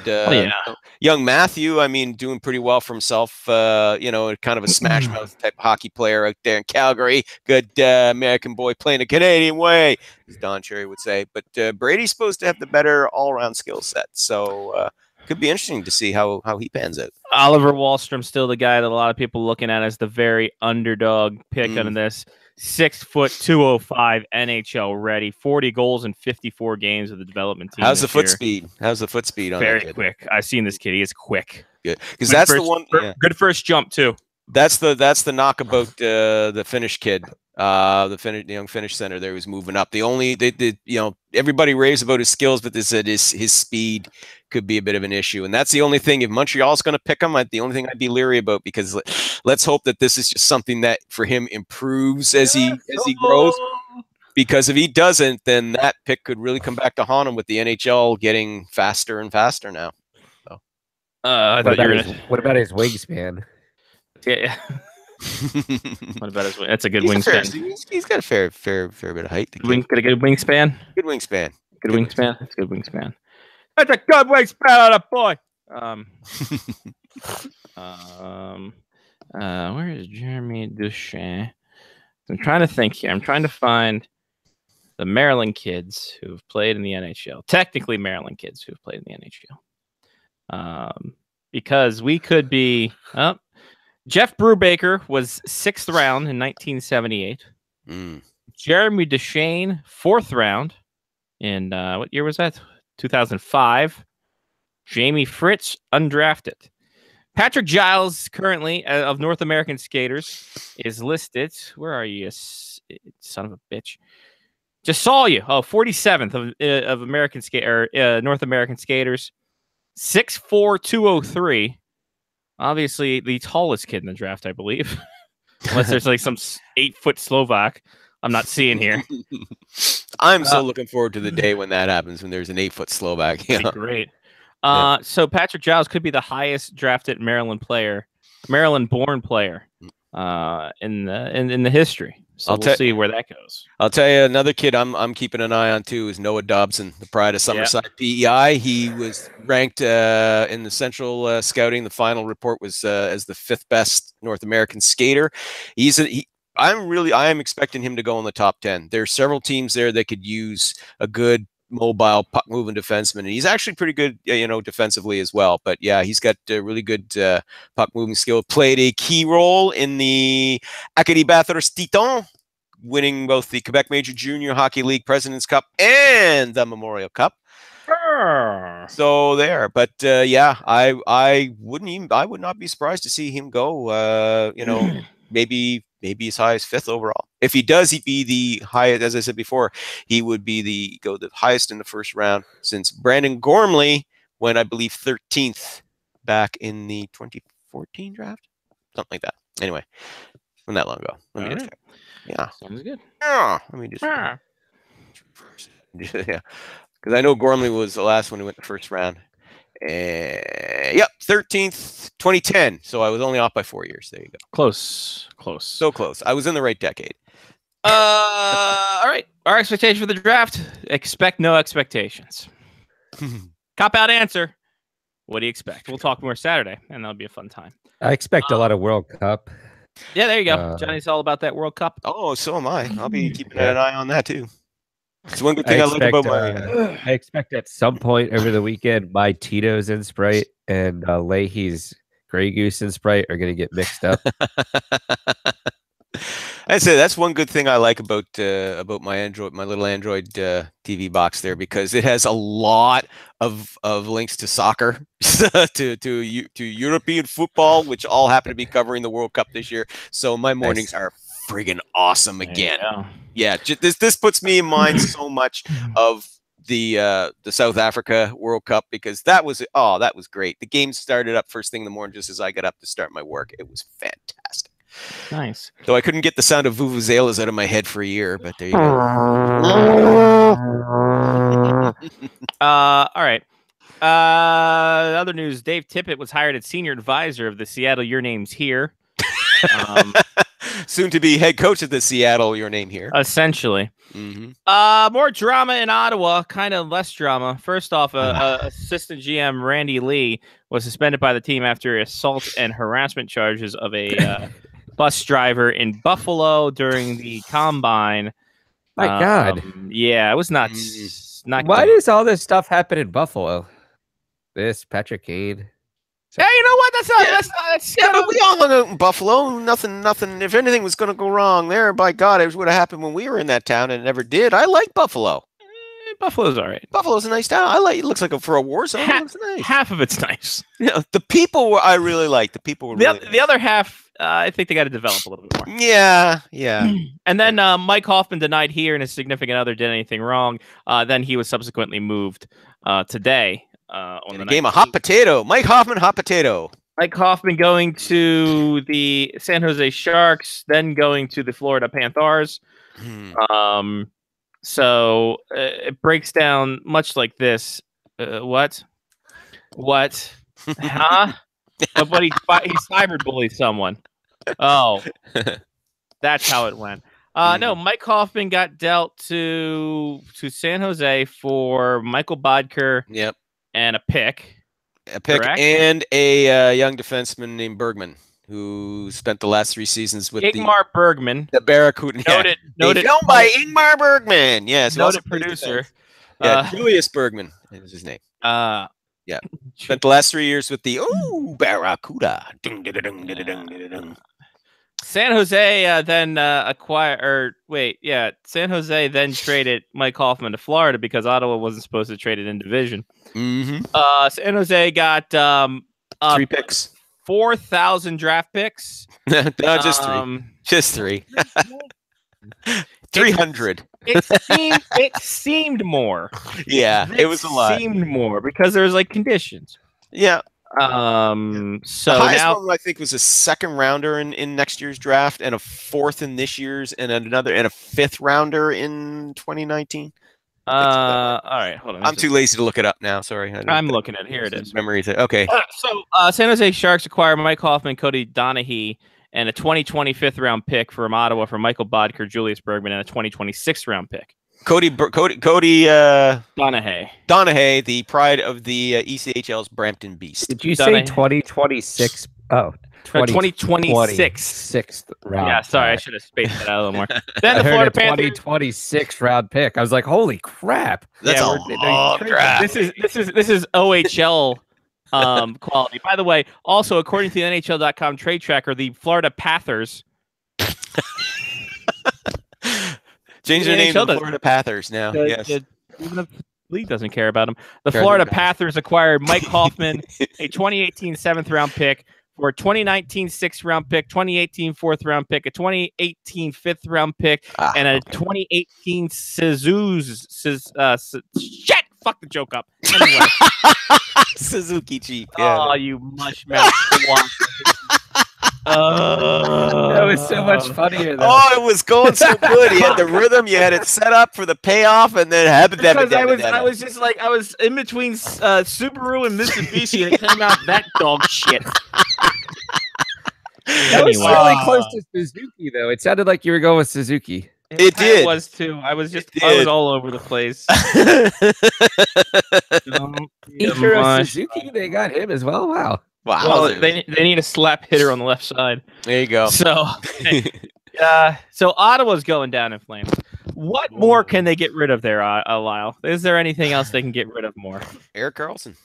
young Matthew, I mean, doing pretty well for himself. Kind of a smash mouth type hockey player out there in Calgary. Good American boy playing the Canadian way, as Don Cherry would say. But Brady's supposed to have the better all around skill set, so. Could be interesting to see how he pans out. Oliver Wahlstrom, still the guy that a lot of people are looking at as the very underdog pick on this. 6 foot 205 NHL ready, 40 goals in 54 games with the development team. How's the foot speed? How's the foot speed on very that kid? quick. I've seen this kid. He is quick. Good, because that's first, the one. Good first jump too. That's the knock about the Finnish kid. The young Finnish center there was moving up. Everybody raves about his skills, but they said his speed could be a bit of an issue, and that's the only thing. If Montreal's going to pick him, the only thing I'd be leery about, because let's hope that this is just something that for him improves as he grows. Because if he doesn't, then that pick could really come back to haunt him with the NHL getting faster and faster now. So, what about his wingspan? Yeah. What about his? That's a good wingspan. He's got a fair bit of height. Got a good wingspan. Good wingspan. Good wingspan. That's a good wingspan. That's a good wingspan on a boy. Where is Jeremy Duchesne? I'm trying to think here. I'm trying to find the Maryland kids who've played in the NHL. Technically, Maryland kids who've played in the NHL. Because we could be. Jeff Brubaker was 6th round in 1978. Jeremy Duchesne, 4th round in what year was that? 2005. Jamie Fritz, undrafted. Patrick Giles, currently of North American Skaters, is listed. Where are you, son of a bitch? Just saw you. 47th of American North American Skaters. 6'4", 203. Obviously, the tallest kid in the draft, I believe. Unless there's like some 8-foot Slovak I'm not seeing here. I'm so looking forward to the day when that happens, when there's an 8-foot Slovak. Great. So Patrick Giles could be the highest drafted Maryland player Maryland-born player in the history. So we'll see where that goes. I'll tell you another kid I'm keeping an eye on too is Noah Dobson, the pride of Summerside PEI. He was ranked in the Central Scouting. The final report was as the 5th best North American skater. I am expecting him to go in the top 10. There are several teams there that could use a good mobile puck moving defenseman, and he's actually pretty good, defensively as well. But yeah, he's got really good puck moving skill. Played a key role in the Acadie Bathurst Titans, winning both the Quebec Major Junior Hockey League President's Cup and the Memorial Cup. So there, but I would not be surprised to see him go. Maybe as high as 5th overall. If he does, he'd be the highest. As I said before, he would be the highest in the first round since Brandon Gormley went, I believe, 13th back in the 2014 draft, something like that. Anyway, from that long ago. Let me just check. Yeah, sounds good. Yeah, let me just yeah, because I know Gormley was the last one who went the first round. Yep, 13th, 2010. So I was only off by 4 years. There you go. Close. So close. I was in the right decade. All right. Our expectation for the draft: expect no expectations. Cop out answer. What do you expect? We'll talk more Saturday, and that'll be a fun time. I expect a lot of World Cup. Yeah, there you go. Johnny's all about that World Cup. Oh, so am I. I'll be keeping an eye on that too. It's one good thing I like about I expect at some point over the weekend, my Tito's in Sprite and Leahy's Grey Goose in Sprite are going to get mixed up. I'd say that's one good thing I like about my little Android TV box there, because it has a lot of links to soccer, to European football, which all happen to be covering the World Cup this year. So my mornings are friggin' awesome again. Yeah, this puts me in mind so much of the South Africa World Cup, because that was great. The game started up first thing in the morning just as I got up to start my work. It was fantastic. Nice. So I couldn't get the sound of vuvuzelas out of my head for a year, but there you go. All right. Other news: Dave Tippett was hired as senior advisor of the Seattle Your Name's Here. Soon to be head coach of the Seattle Your Name Here. Essentially. More drama in Ottawa, kind of less drama. First off, assistant GM Randy Lee was suspended by the team after assault and harassment charges of a bus driver in Buffalo during the combine. My God. Yeah, it was nuts. Not Why good. does all this stuff happen in Buffalo? Patrick Kane. Hey, you know what? That's but we all hung out in Buffalo. Nothing. If anything was going to go wrong there, by God, it would have happened when we were in that town, and it never did. I like Buffalo. Buffalo's all right. Buffalo's a nice town. It looks like for a war zone. It looks nice. Half of it's nice. Yeah, the people I really like. The people were really the other half, I think they got to develop a little bit more. Yeah. And then Mike Hoffman denied he and his significant other did anything wrong. Then he was subsequently moved today. On the game of hot potato. Mike Hoffman, hot potato. Mike Hoffman going to the San Jose Sharks, then going to the Florida Panthers. So it breaks down much like this. What? Huh? But he cyberbullied someone. Oh, that's how it went. No, Mike Hoffman got dealt to San Jose for Michael Bodker. Yep. And a pick. Correct? And a young defenseman named Bergman, who spent the last 3 seasons with Ingmar Bergman. The Barracuda. Noted filmed by Ingmar Bergman. Yes. Noted producer. Julius Bergman is his name. Yeah. Spent the last 3 years with the Barracuda. San Jose then San Jose then traded Mike Hoffman to Florida because Ottawa wasn't supposed to trade it in division. San Jose got 3 picks, 4,000 draft picks. No, just 3. Just 3. 300. It seemed more. Yeah, it was a lot. Seemed more because there was like conditions. Yeah. So the highest now one I think was a 2nd rounder in next year's draft, and a 4th in this year's, and a 5th rounder in 2019. All right, hold on. I'm too lazy to look it up now. Sorry. I'm looking at it. Here it is. Memory. Okay. San Jose Sharks acquire Mike Hoffman, Cody Donaghy, and a 2020 5th-round pick from Ottawa for Michael Bodker, Julius Bergman, and a 2026 round pick. Cody Donaghy, the pride of the ECHL's Brampton Beast. Did you say 2026? Oh, 2026. Sixth round. Yeah, sorry, I should have spaced that out a little more. Then I the heard Florida a Panthers. 2026 round pick. I was like, holy crap. That's a long draft. This is OHL quality. By the way, also according to the NHL.com trade tracker, the Florida Panthers Change their name to the Florida Panthers now. Yes. Even the league doesn't care about them. The Florida Panthers acquired Mike Hoffman, a 2018 7th-round pick, for a 2019 6th-round pick, 2018 4th-round pick, a 2018 5th-round pick, and a 2018 shit! Fuck the joke up. Anyway. Suzuki Jeep. Oh, you mush mouth squawk. That was so much funnier. Oh, it was going so good. You had the rhythm. You had it set up for the payoff, and then because I was just like I was in between Subaru and Mitsubishi, and it came out that dog shit. That was really close to Suzuki, though. It sounded like you were going with Suzuki. It did. It was too. I was all over the place. Ichiro Suzuki, they got him as well. Wow. Well, they need a slap hitter on the left side. There you go. So, so Ottawa's going down in flames. What more can they get rid of there, Lyle? Is there anything else they can get rid of more? Erik Karlsson.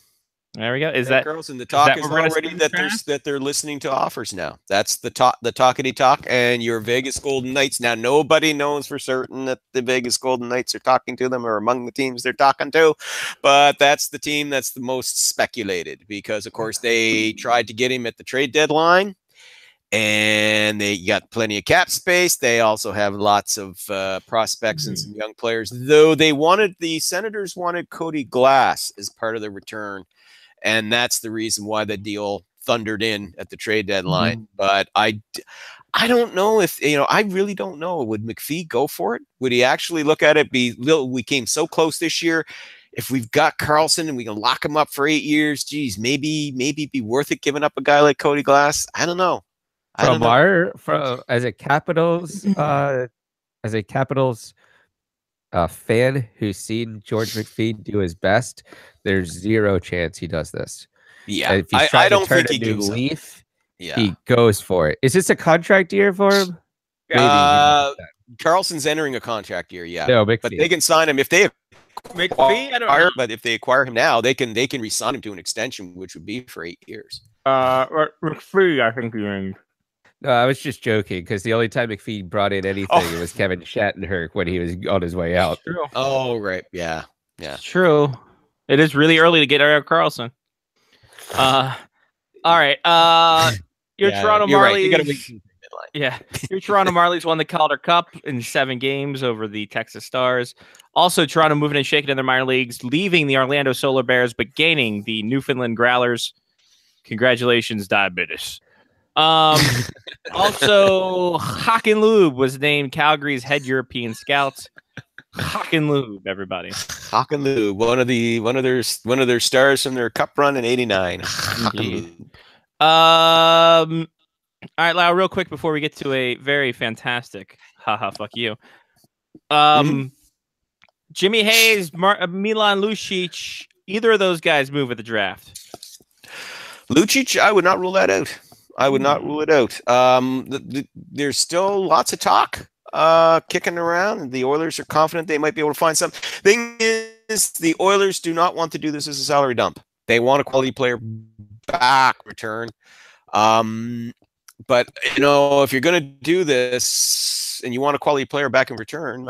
There we go. Erik Karlsson. The talk is already that they're listening to offers now. That's the talkity talk. And your Vegas Golden Knights. Now, nobody knows for certain that the Vegas Golden Knights are talking to them or among the teams they're talking to, but that's the team that's the most speculated because, of course, they tried to get him at the trade deadline. And they got plenty of cap space. They also have lots of prospects and some young players. Though the Senators wanted Cody Glass as part of the return. And that's the reason why the deal thundered in at the trade deadline. But I don't know if, I really don't know. Would McPhee go for it? Would he actually look at it? We came so close this year. If we've got Karlsson and we can lock him up for 8 years, geez, maybe be worth it giving up a guy like Cody Glass. I don't know. As a Capitals fan who's seen George McPhee do his best, there's zero chance he does this. Yeah, if he's I don't think he gives Leaf. Yeah, he goes for it. Is this a contract year for him? Karlsson's entering a contract year. Yeah, no, McPhee. But they can sign him if they McPhee. But if they acquire him now, they can re-sign him to an extension, which would be for 8 years. McPhee, I think you mean. No, I was just joking because the only time McPhee brought in anything it was Kevin Shattenkirk when he was on his way out. True. Oh, right. Yeah. Yeah. True. It is really early to get Erik Karlsson. All right. Your Toronto Marlies. Right. Yeah. Your Toronto Marlies won the Calder Cup in 7 games over the Texas Stars. Also, Toronto moving and shaking in their minor leagues, leaving the Orlando Solar Bears, but gaining the Newfoundland Growlers. Congratulations, Diabetes. Also, Hakan Lube was named Calgary's head European scout. Hakan Lube, everybody. Hakan Lube, one of their stars from their cup run in '89. All right, Lau, real quick before we get to a very fantastic haha fuck you. Jimmy Hayes, Milan Lucic, either of those guys move at the draft. Lucic, I would not rule that out. I would not rule it out. There's still lots of talk kicking around. The Oilers are confident they might be able to find something. Thing is, the Oilers do not want to do this as a salary dump. They want a quality player back return. But, if you're going to do this and you want a quality player back in return,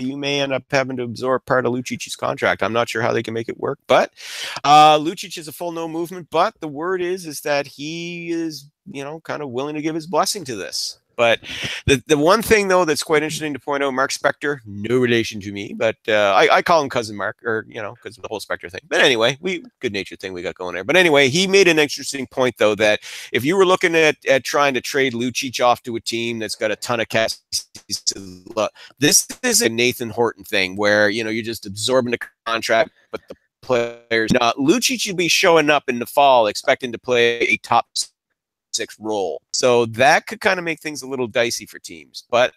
you may end up having to absorb part of Lucic's contract. I'm not sure how they can make it work. But Lucic is a full no movement. But the word is that he is, kind of willing to give his blessing to this. But the one thing though that's quite interesting to point out, Mark Spector, no relation to me, but I call him cousin Mark, or because of the whole Spector thing. But anyway, good natured thing we got going there. But anyway, he made an interesting point though, that if you were looking at trying to trade Lucic off to a team that's got a ton of cash, this is a Nathan Horton thing where you're just absorbing the contract, but the players not. Lucic should be showing up in the fall expecting to play a top 6 role, so that could kind of make things a little dicey for teams. But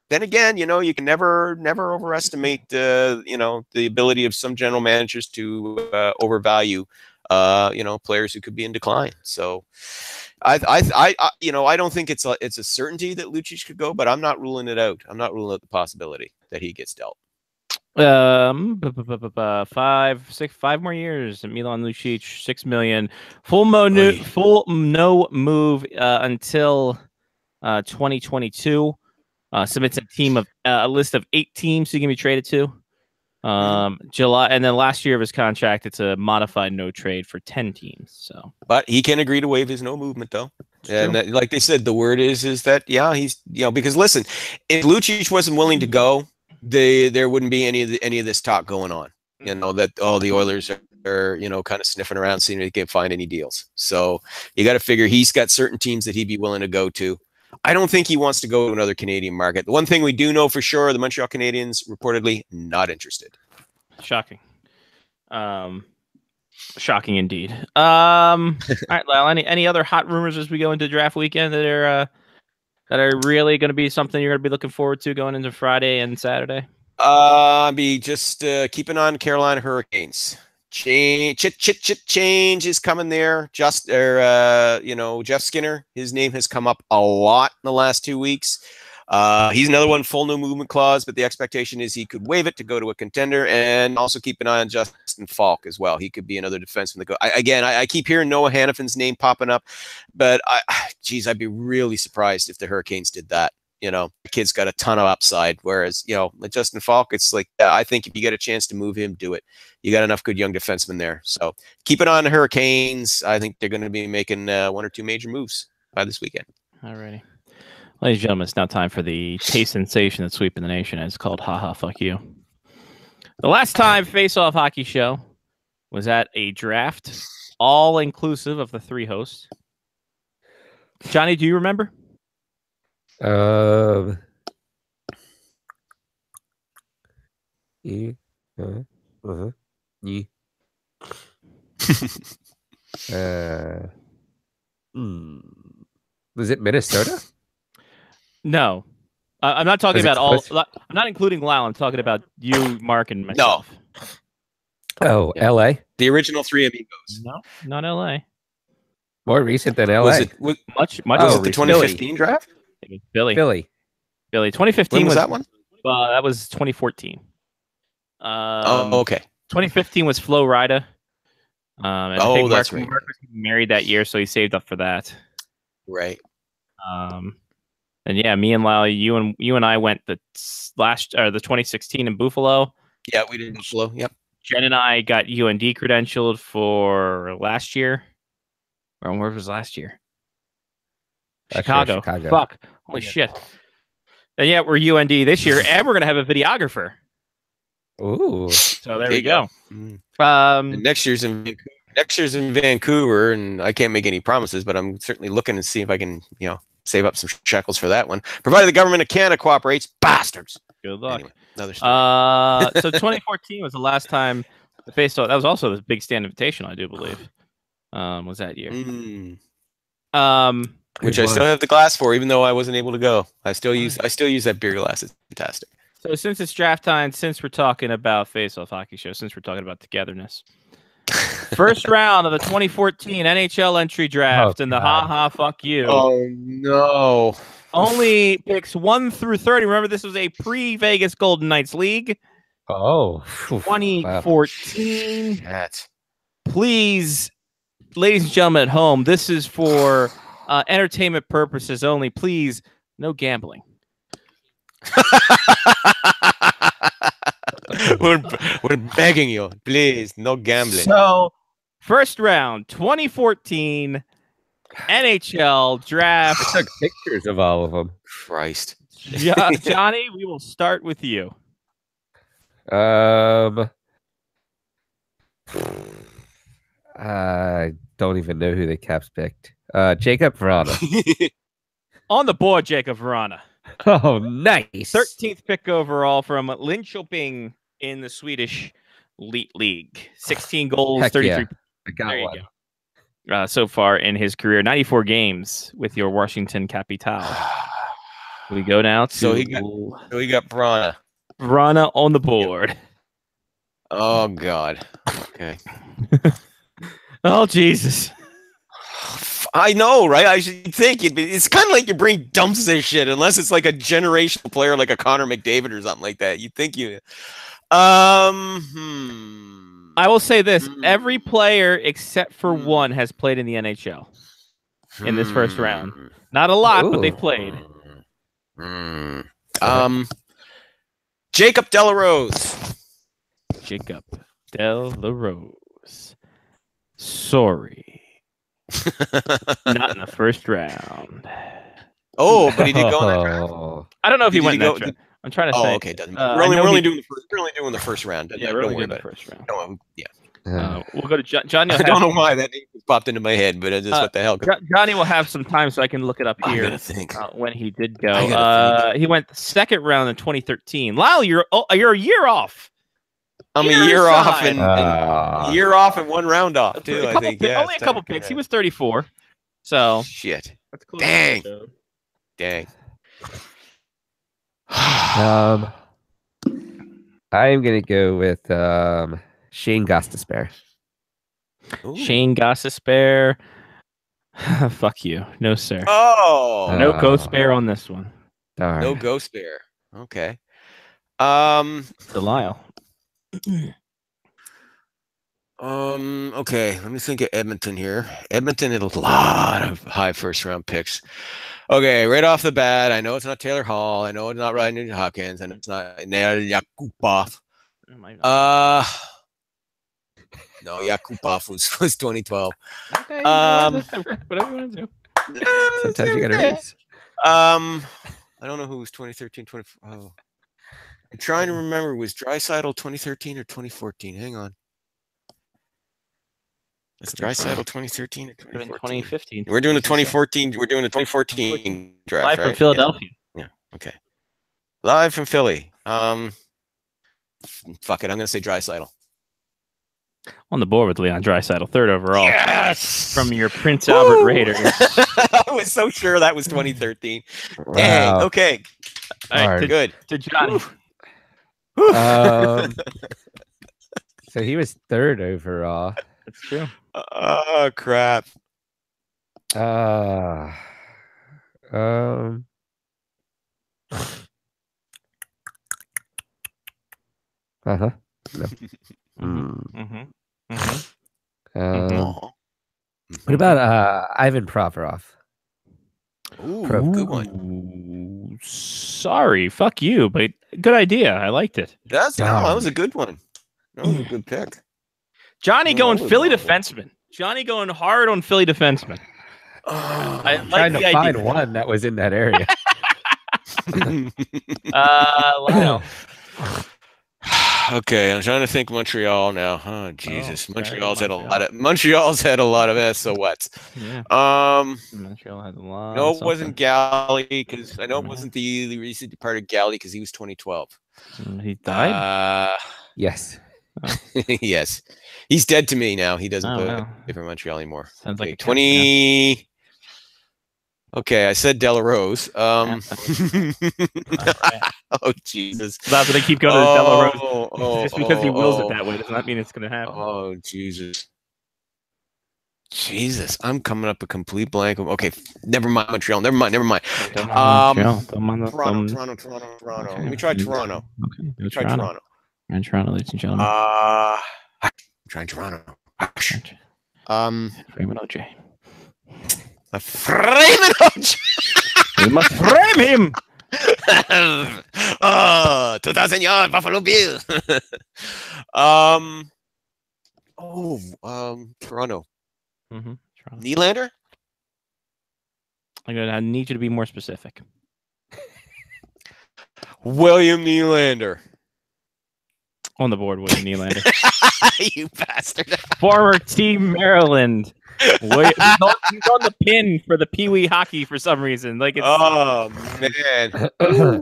then again, you can never overestimate the ability of some general managers to overvalue players who could be in decline. So I don't think it's a certainty that Lucic could go, but I'm not ruling it out. I'm not ruling out the possibility that he gets dealt. 5 more years. Milan Lucic, $6 million. Full no move until 2022. Submits a list of 8 teams he can be traded to. July, and then last year of his contract, it's a modified no trade for 10 teams. So, but he can agree to waive his no movement though. And like they said, the word is that he's because listen, if Lucic wasn't willing to go, there wouldn't be any of this talk going on. That all the Oilers are kind of sniffing around, seeing if they can find any deals. So you got to figure he's got certain teams that he'd be willing to go to. I don't think he wants to go to another Canadian market. The one thing we do know for sure, the Montreal Canadiens reportedly not interested. Shocking. Shocking indeed. All right, Lyle, any other hot rumors as we go into draft weekend that are really going to be something you're going to be looking forward to going into Friday and Saturday? Be just keeping on Carolina Hurricanes. Change is coming there. Jeff Skinner, his name has come up a lot in the last 2 weeks. He's another one, full no movement clause, but the expectation is he could waive it to go to a contender, and also keep an eye on Justin Falk as well. He could be another defenseman that go. I keep hearing Noah Hannifin's name popping up, but I'd be really surprised if the Hurricanes did that. The kid's got a ton of upside, whereas like Justin Falk, it's like I think if you get a chance to move him, do it. You got enough good young defensemen there, so keep it on the Hurricanes. I think they're going to be making 1 or 2 major moves by this weekend. Alrighty. Ladies and gentlemen, it's now time for the taste sensation that's sweeping the nation. It's called Haha Fuck You. The last time Face Off Hockey Show was at a draft, all inclusive of the 3 hosts. Johnny, do you remember? Was it Minnesota? No, I'm not talking about all. I'm not including Lyle. I'm talking about you, Mark, and myself. No. Oh, yeah. LA. The original 3 amigos. No, not LA. More recent than LA. Was it much? Was it the 2015 draft? Philly. 2015 was that one? That was 2014. Okay. 2015 was Flo Rida. And I think that's right. Mark was married that year, so he saved up for that. Right. And yeah, me and Lyle, you and I went the 2016 in Buffalo. Yeah, we did Buffalo. Yep. Jen and I got UND credentialed for last year. Where was last year? Chicago. Fuck. Holy shit. And yeah, we're UND this year, and we're gonna have a videographer. Ooh. So there we go. Next year's in Vancouver, and I can't make any promises, but I'm certainly looking to see if I can, save up some shekels for that one. Provided the government of Canada cooperates, bastards. Good luck. Anyway, another story. So 2014 was the last time the Face Off. That was also the Big Stand Invitational, I do believe. Was that year? Which I still have the glass for, even though I wasn't able to go. I still use that beer glass. It's fantastic. So since it's draft time, since we're talking about Face Off Hockey Show, since we're talking about togetherness, first round of the 2014 NHL entry draft in the Ha Fuck You. Oh no! Only picks 1 through 30. Remember, this was a pre-Vegas Golden Knights league. Oh, 2014. Wow. Please, ladies and gentlemen at home, this is for entertainment purposes only. Please, no gambling. we're begging you, please, no gambling. So, first round, 2014 NHL I draft. took pictures of all of them. Christ. Johnny, we will start with you. I don't even know who the Caps picked. Jacob Verana. On the board, Jacob Verana. Oh, nice. 13th pick overall from Linköping in the Swedish Elite League. 16 goals, Heck 33. yeah. I got There you one. go. So far in his career, 94 games with your Washington Capitale. We go now to So he got Brana. Verana on the board. Oh God. Okay. Oh Jesus. I know, right? I should think it's kind of like your brain dumps this shit, unless it's like a generational player like a Connor McDavid or something like that. You think you. I will say this: every player except for one has played in the NHL in this first round. Not a lot, but they've played. Jacob Delarose. Jacob Delarose. Sorry. Not in the first round. Oh, but he did go in that round. I don't know if he Did went he in that go- round. I'm trying to Oh, think. okay. Doesn't I matter. know We're only he- doing the first round. Yeah, Don't we're only worry doing the about it. first round. Yeah. We'll go to Johnny. I don't know why that name just popped into my head, but it's just what the hell. Johnny will have some time so I can look it up I here gotta think. when he did I go. gotta He went the second round in 2013. Lyle, you're a year off. I'm a year off and one round off too. I think. Yeah, only a couple picks. He was 34. So shit. that's close. Dang. Dang. I'm gonna go with Shane Gostisbehere. Shane Gostisbehere. Fuck you. No, sir. Oh. No Ghost Bear on this one. Darn. No Ghost Bear. Okay. Delisle. Okay, let me think of Edmonton here. Edmonton had a lot of high first round picks. Okay, right off the bat, I know it's not Taylor Hall. I know it's not Ryan Hopkins, and it's not Nail Yakupov. No, Yakupov was 2012. Okay, whatever you want to do. Sometimes you gotta race. I don't know who was 2013, 24. Oh. I'm trying to remember. Was Draisaitl 2013 or 2014? Hang on. It's Draisaitl 2013 or 2015. We're doing the 2014. We're doing the 2014 draft, Live right? from Philadelphia. Yeah. Okay. Live from Philly. Fuck it. I'm gonna say Draisaitl. On the board with Leon Draisaitl, third overall. Yes. From your Prince Albert Raiders. I was so sure that was 2013. Dang. Wow. Okay. All right, Good. to Johnny. So he was third overall. That's true. Oh crap. No. Mm-hmm. What about Ivan Provorov? Ooh, Pro. good one. Ooh, sorry, fuck you, but good idea. I liked it. That was a good one. That was a good pick. Johnny No, going that was Philly awful. defenseman. Johnny going hard on Philly defenseman. I like Trying the to idea. find one that was in that area. Lyle. Okay, I'm trying to think Montreal now. Oh Jesus, Oh, Montreal's sorry, had a lot of SOS. Yeah. Montreal has a lot. No, of it wasn't Galley because I know it wasn't the recent part of Galley because he was 2012. something. He died. Yes. Yes, he's dead to me now. He doesn't Oh, play wow. for Montreal anymore. Sounds Okay, like a 20. Okay, I said Delarose. Oh Jesus! That's what they keep going to Delarose. Oh, Just because he wills oh. it that way does not mean it's going to happen. Oh Jesus! Jesus, I'm coming up a complete blank. Okay, never mind Montreal. Never mind. Don't mind Montreal. Don't mind the- Toronto. Okay. Let me try Toronto. Okay, go Try Toronto. Toronto. We're in Toronto, ladies and gentlemen. I'm trying Toronto. Frame it, OJ. We must frame him. 2,000 yards, Buffalo Bills. Toronto. Toronto. Nylander? I need you to be more specific. William Nylander. On the board, William Nylander. You bastard. Former Team Maryland. He's on the pin for the Pee Wee hockey for some reason. Like it's, Oh man.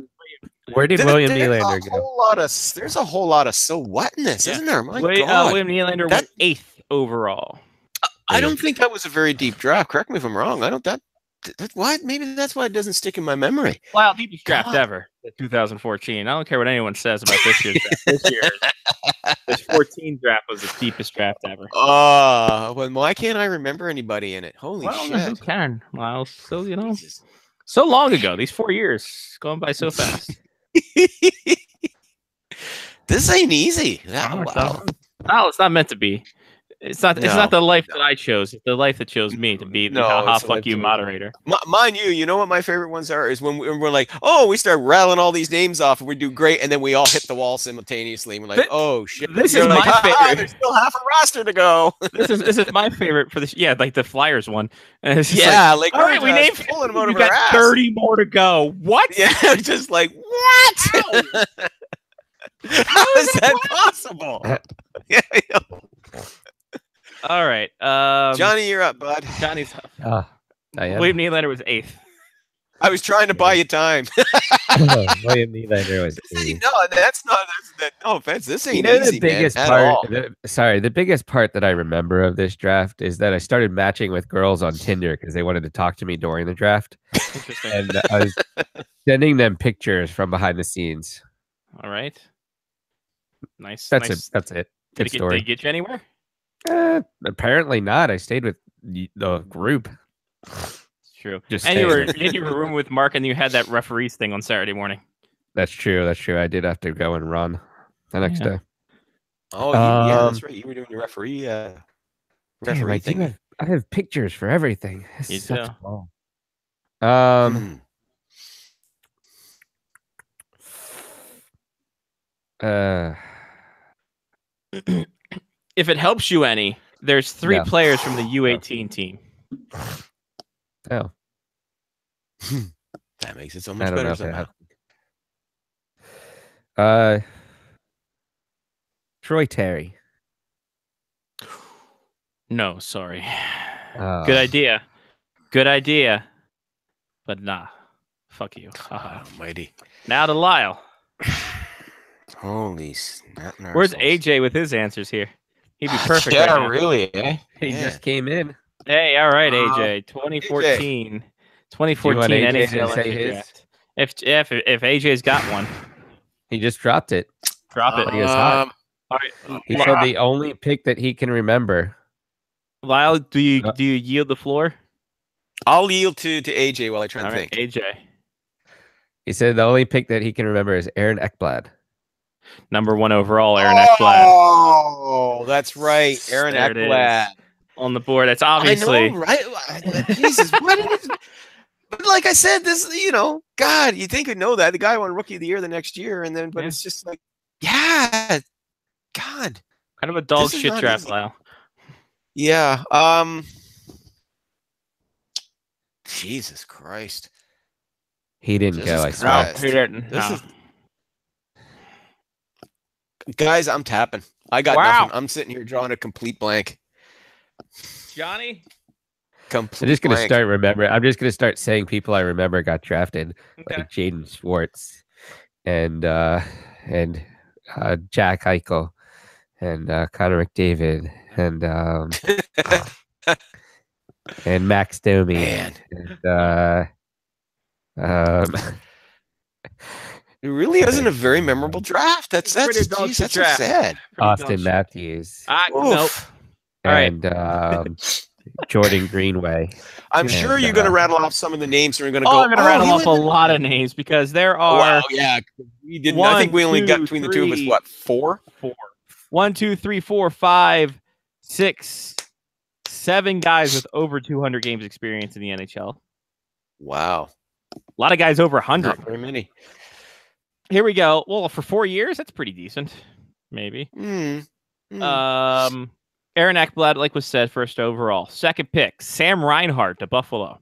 Where did William Nylander go? There's a whole lot of so what in this, isn't there? My God. William Nylander That- was 8th overall. I don't think that was a very deep draft. Correct me if I'm wrong. I don't that why maybe that's why it doesn't stick in my memory. Wow, deepest draft God. ever. 2014. I don't care what anyone says about this year's draft. This 14 draft was the deepest draft ever. Well, why can't I remember anybody in it? Holy Well, who shit. can? Well, so Jesus. so long ago. These 4 years going by so fast. This ain't easy. No, it's Wow. No, it's not meant to be. It's not. It's No. not the life that I chose. It's the life that chose me to be the No, haha it's the fuck life you that- moderator. Mind you know what my favorite ones are is when we're like, oh, we start rattling all these names off and we do great, and then we all hit the wall simultaneously. And we're like, Thi- oh shit! this You're is like, my "Ha, ha, favorite." There's still half a roster to go. This is my favorite for this. Yeah, like the Flyers one. And it's just Yeah, like all right, we we're named just pulling them out we of our got ass. 30 more to go. What? Yeah, just like what? How is that possible? Yeah, All right. Johnny, you're up, bud. Johnny's Ah, I am. William Nylander was 8th. I was trying to buy you time. William Nylander was See, 8th. no, that's not. No offense. This ain't You know, easy, the biggest man, at part. all. The biggest part that I remember of this draft is that I started matching with girls on Tinder because they wanted to talk to me during the draft, Interesting. and I was sending them pictures from behind the scenes. All right. Nice. That's nice. it. That's it. Good Did it story. get you anywhere? Apparently not. I stayed with the group. It's true. Just And you were staying. in your room with Mark, and you had that referees thing on Saturday morning. That's true. That's true. I did have to go and run the next Yeah. day. Oh, yeah, that's Um, right. You were doing your referee. Damn, Referee I, do thing. I have pictures for everything. This You sucks do. balls. Hmm. If it helps you any, there's 3 No. players from the U18 team. Oh, That makes it so I much don't know better if it somehow. helped. Troy Terry. No, sorry. Oh. Good idea. Good idea. But nah. Fuck you. Haha. Almighty. Now to Lyle. Holy snap! Where's AJ with his answers here? He'd be perfect. Yeah, right now. really, eh? He Yeah. just came in. Hey, all right, AJ. 2014. 2014 AJ to NHL say entry his? draft. If AJ's got one, He just dropped it. drop it. He was hot. All right, He said the only pick that he can remember. Lyle, do you yield the floor? I'll yield to AJ while I try All and right, think. AJ. He said the only pick that he can remember is Aaron Ekblad. Number 1 overall, Aaron Ekblad. Oh, that's right, Aaron There it is. Ekblad. On the board. That's I obviously. know, right? Jesus, what is? But like I said, this, God, you think you'd know that the guy won Rookie of the Year the next year, and then, but Yeah. it's just like, yeah, God, Kind of a dog This is shit not draft, easy. Lyle. yeah. Jesus Christ, He didn't Jesus go. I Christ. swear. Christ. He didn't. This No. is- guys, I'm tapping. I got Wow. nothing. I'm sitting here drawing a complete blank. Johnny? Complete I'm just gonna blank. start remember. I'm just gonna start saying people I remember got drafted, Okay. like Jaden Schwartz, and Jack Eichel, and Connor McDavid, and Max Domi, Man, and it really isn't a very memorable draft. That's Pretty dog geez, shit that's so draft. sad. Austin Matthews, Nope. Oof. All right. and Jordan Greenway. I'm Yeah, sure you're going to rattle off some of the names, and we're going to Oh, go. I'm going to rattle he off a went- lot of names because there Oh, are wow, yeah, we didn't. I think we only got 1, 2, between the two of us 3, what 4? 1, 2, 3, 4, 5, 6, 7 guys with over 200 games experience in the NHL. Wow, A lot of guys over 100. not very many. Here we go. Well, for 4 years, that's pretty decent. Maybe. Mm. Aaron Ekblad, like was said, first overall. Second pick, Sam Reinhart to Buffalo.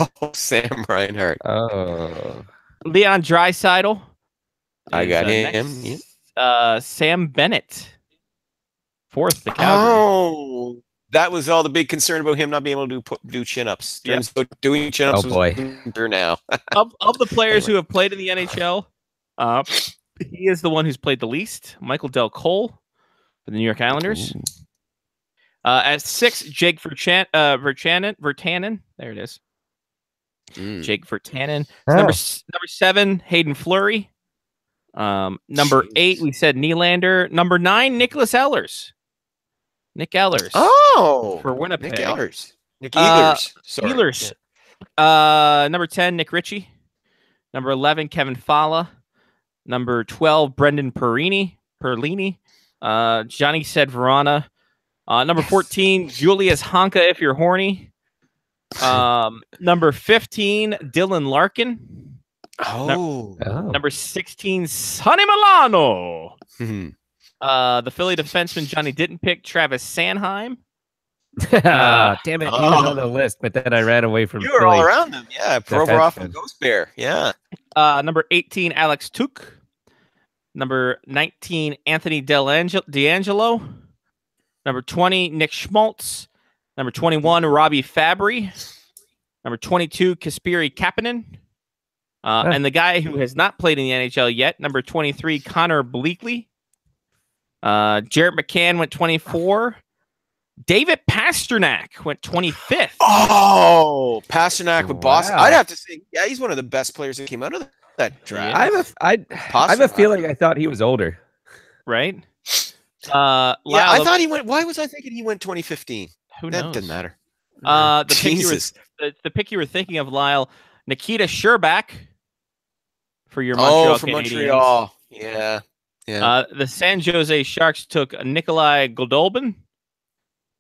Oh, Sam Reinhart. Oh. Leon Draisaitl. I is, got him. next. Yeah. Sam Bennett. Fourth, the Calgary. Oh, that was all the big concern about him not being able to do chin-ups. Yep. Turns out doing chin-ups Oh, boy. was now. Of the players Anyway. who have played in the NHL, he is the one who's played the least. Michael Del Cole for the New York Islanders. At 6, Jake Virtanen. There it is. Jake Virtanen. Oh. Number 7, Hayden Fleury. Number 8, we said Nylander. Number 9, Nicholas Ehlers. Nick Ehlers. Oh, for Winnipeg. Nick Ehlers. Nick Ehlers. Sorry. Ehlers. Number 10, Nick Ritchie. Number 11, Kevin Fala. Number 12, Brendan Perlini. Johnny said Verona. Number 14, Julius Honka, if you're horny. Number 15, Dylan Larkin. Oh. Number 16, Sonny Milano. Hmm. The Philly defenseman Johnny didn't pick Travis Sanheim. Damn it. He was on the list, but then I ran away from You were Philly. all around them. Yeah. Provorov and Defenseman. Ghost Bear. Yeah. Number 18, Alex Tuch. Number 19, Anthony D'Angelo. Number 20, Nick Schmaltz. Number 21, Robbie Fabry. Number 22, Kasperi Kapanen. And the guy who has not played in the NHL yet, number 23, Connor Bleakley. Jarrett McCann went 24. David Pasternak went 25th. Oh, Pasternak with Boston. Wow. I'd have to say, yeah, he's one of the best players that came out of that draft. I have a feeling I thought he was older. Right? Yeah, I Lyle, thought he went. Why was I thinking he went 2015? who That knows? didn't matter. The pick, Jesus. the pick you were thinking of, Lyle, Nikita Sherbak for your Montreal from Canadiens. Montreal. Yeah. Yeah. The San Jose Sharks took Nikolai Goldobin.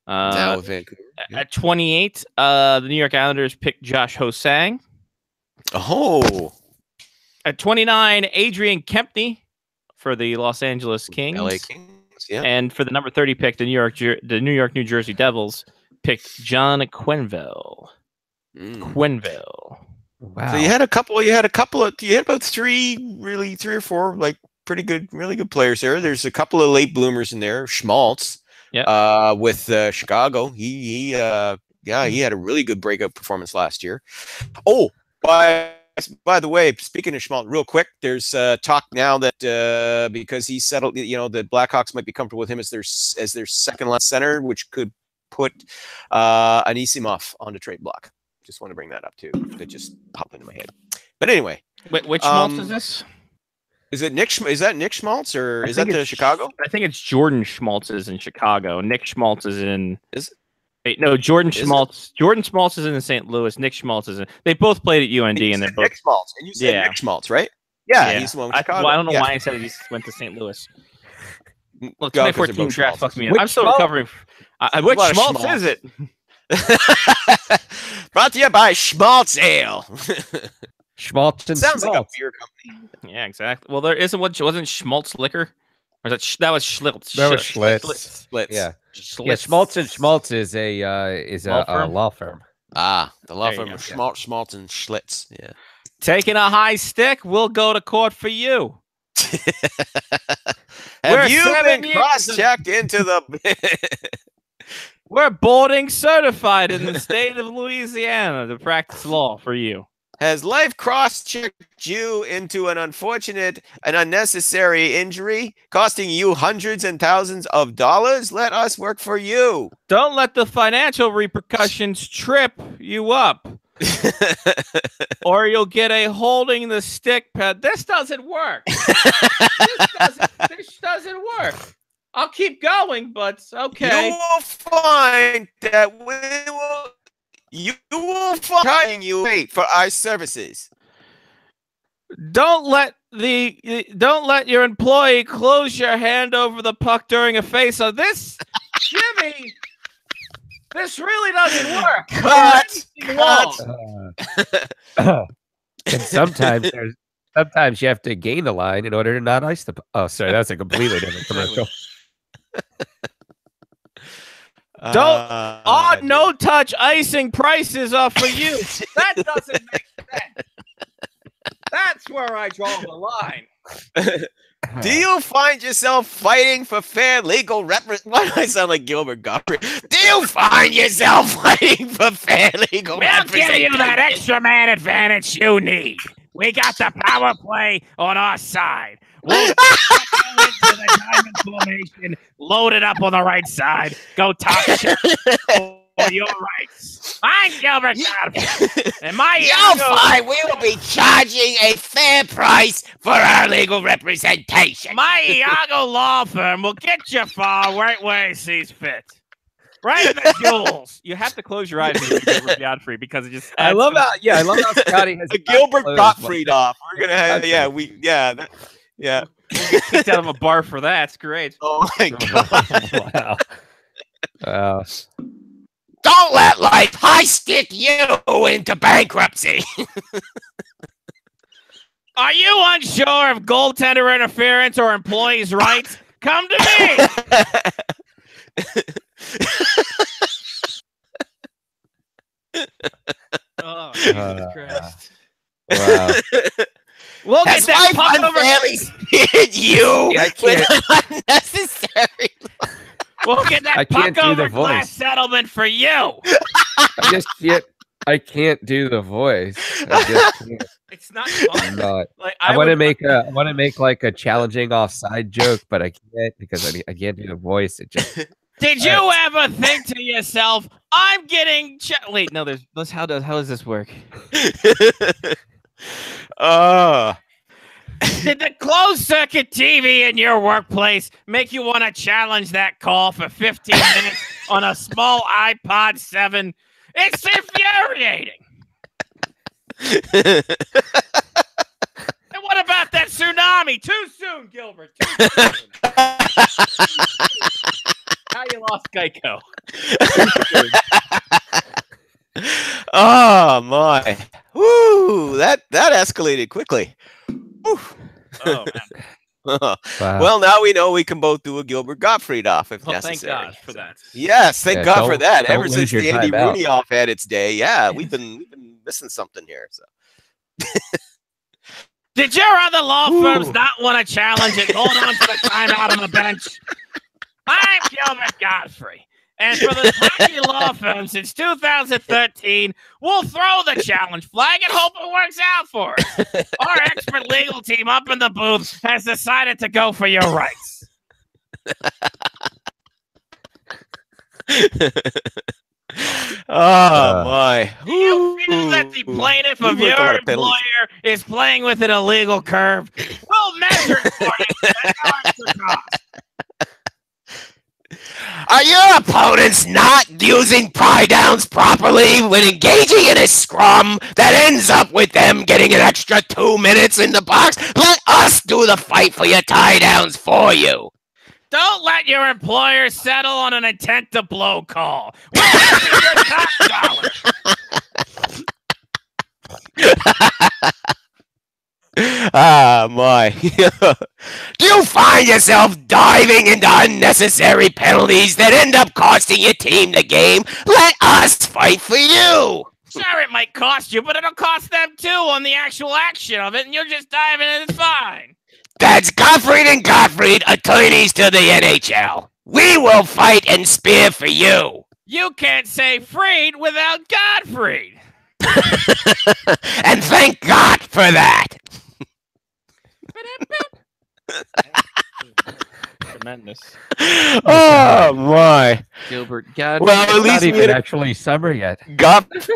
Now with Vancouver. Yeah. At 28, the New York Islanders picked Josh Hosang. Oh. At 29, Adrian Kempney for the Los Angeles Kings. LA Kings. Yeah. And for the number 30 pick, the New York, New Jersey Devils picked John Quenneville. Quenneville. Wow. So you had about three or four like pretty good, really good players there. There's a couple of late bloomers in there. Schmaltz, with Chicago. He had a really good breakout performance last year. Oh, by the way, speaking of Schmaltz, real quick, there's talk now that because he settled, the Blackhawks might be comfortable with him as their second line center, which could put Anisimov on the trade block. Just want to bring that up too. That just popped into my head. But anyway, Which Schmaltz is this? is that Nick Schmaltz or is that the Chicago? I think it's Jordan Schmaltz is in Chicago. Nick Schmaltz is in. Is it? Wait, no, Jordan Is it? Schmaltz. Jordan Schmaltz is in St. Louis. Nick Schmaltz is in. They both played at UND, and they're both. Nick Schmaltz, and you said Yeah. Nick Schmaltz, right? Yeah, he's the one with Chicago. I don't know Yeah. why I said he went to St. Louis. Look, Go, 'cause they're 2014 both draft Schmaltzes. fucked me up. Which I'm still Schmaltz? recovering. Which What a Schmaltz Schmaltz. is it? Brought to you by Schmaltz Ale. Schmaltz and Sounds like a Schmaltz. beer company. Yeah, exactly. Well, there isn't wasn't Schmaltz liquor, or that was Schlitz? That was Schlitz. Schlitz. Splits. Yeah. Schlitz. Yeah, Schmaltz and Schmaltz is a Law firm? law firm. Ah, the law There you firm go. of Schmaltz, Schmaltz, and Schlitz. Yeah. Taking a high stick, we'll go to court for you. We're Have you 7 been years cross-checked into the? We're boarding certified in the state of Louisiana to practice law for you. Has life cross-checked you into an unfortunate and unnecessary injury, costing you hundreds and thousands of dollars? Let us work for you. Don't let the financial repercussions trip you up, or you'll get a holding the stick pad. This doesn't work. This doesn't work. I'll keep going, but okay. You will find that you will find you wait for our services. Don't let your employee close your hand over the puck during a face-off. This, Jimmy, this really doesn't work. Cut. And sometimes you have to gain the line in order to not ice the. Oh, sorry, that's a completely different commercial. No touch icing prices are for you. That doesn't make sense. That's where I draw the line. Do you find yourself fighting for fair legal representation? Why do I sound like Gilbert Gottfried? Do you find yourself fighting for fair legal representation? We'll give you that extra man advantage you need. We got the power play on our side. We'll into the diamond formation, load it up on the right side, go top shot for your rights. I'm Gilbert Gottfried, and You'll find we will be charging a fair price for our legal representation. My Iago law firm will get you far right where it sees fit. Right in the jewels. You have to close your eyes when you Gilbert Gottfried because it just. I love how Scotty has The Gilbert closed Gottfried one. off. We're gonna have yeah. We'll get kicked out of a bar for that. It's great. Oh my god! Wow. Don't let life high stick you into bankruptcy. Are you unsure of goaltender interference or employees' rights? Come to me. Oh, Jesus Christ. Wow. We'll get Has that life puck over. unfairly speared you I with can't. unnecessary? We'll get I that can't puck do over the voice. glass settlement for you. I can't do the voice. I just can't. It's not I'm fun. not. Like I want to would- make make like a challenging offside joke, but I can't because I can't do the voice. It just Did you ever think to yourself, "I'm getting"? Wait, no. How does this work? Did the closed circuit TV in your workplace make you want to challenge that call for 15 minutes on a small iPod 7? It's infuriating. And what about that tsunami? Too soon, Gilbert. Too soon. How you lost Geico? Oh my! Woo! That escalated quickly. Woo. Oh man. wow. Well, now we know we can both do a Gilbert Gottfried off if Well, thank necessary. God for that. Yes, thank Yeah, God for that. don't Ever lose since your the Andy timeout. Rooney off had its day, yeah, we've been missing something here. So Did your other law firms not want to challenge it? Hold on to the timeout on the bench. I'm Gilbert Gottfried. And for the hockey law firm since 2013, we'll throw the challenge flag and hope it works out for us. Our expert legal team up in the booth has decided to go for your rights. oh my! Do you feel that the plaintiff of We've worked a lot your of penalties. employer is playing with an illegal curve? We'll measure it for you at no extra cost. Are your opponents not using pry downs properly when engaging in a scrum that ends up with them getting an extra 2 minutes in the box? Let us do the fight for your tie downs for you. Don't let your employer settle on an intent to blow call. We'll give you your top dollar. Ah, my. Do you find yourself diving into unnecessary penalties that end up costing your team the game? Let us fight for you. Sure, it might cost you, but it'll cost them too on the actual action of it, and you'll just dive in and it's fine. That's Gottfried and Gottfried, attorneys to the NHL. We will fight and spear for you. You can't say freed without Gottfried. And thank God for that. Tremendous. Oh, my. Gilbert Gottfried. Well, at It's least not we even had actually summer yet. Gottfried,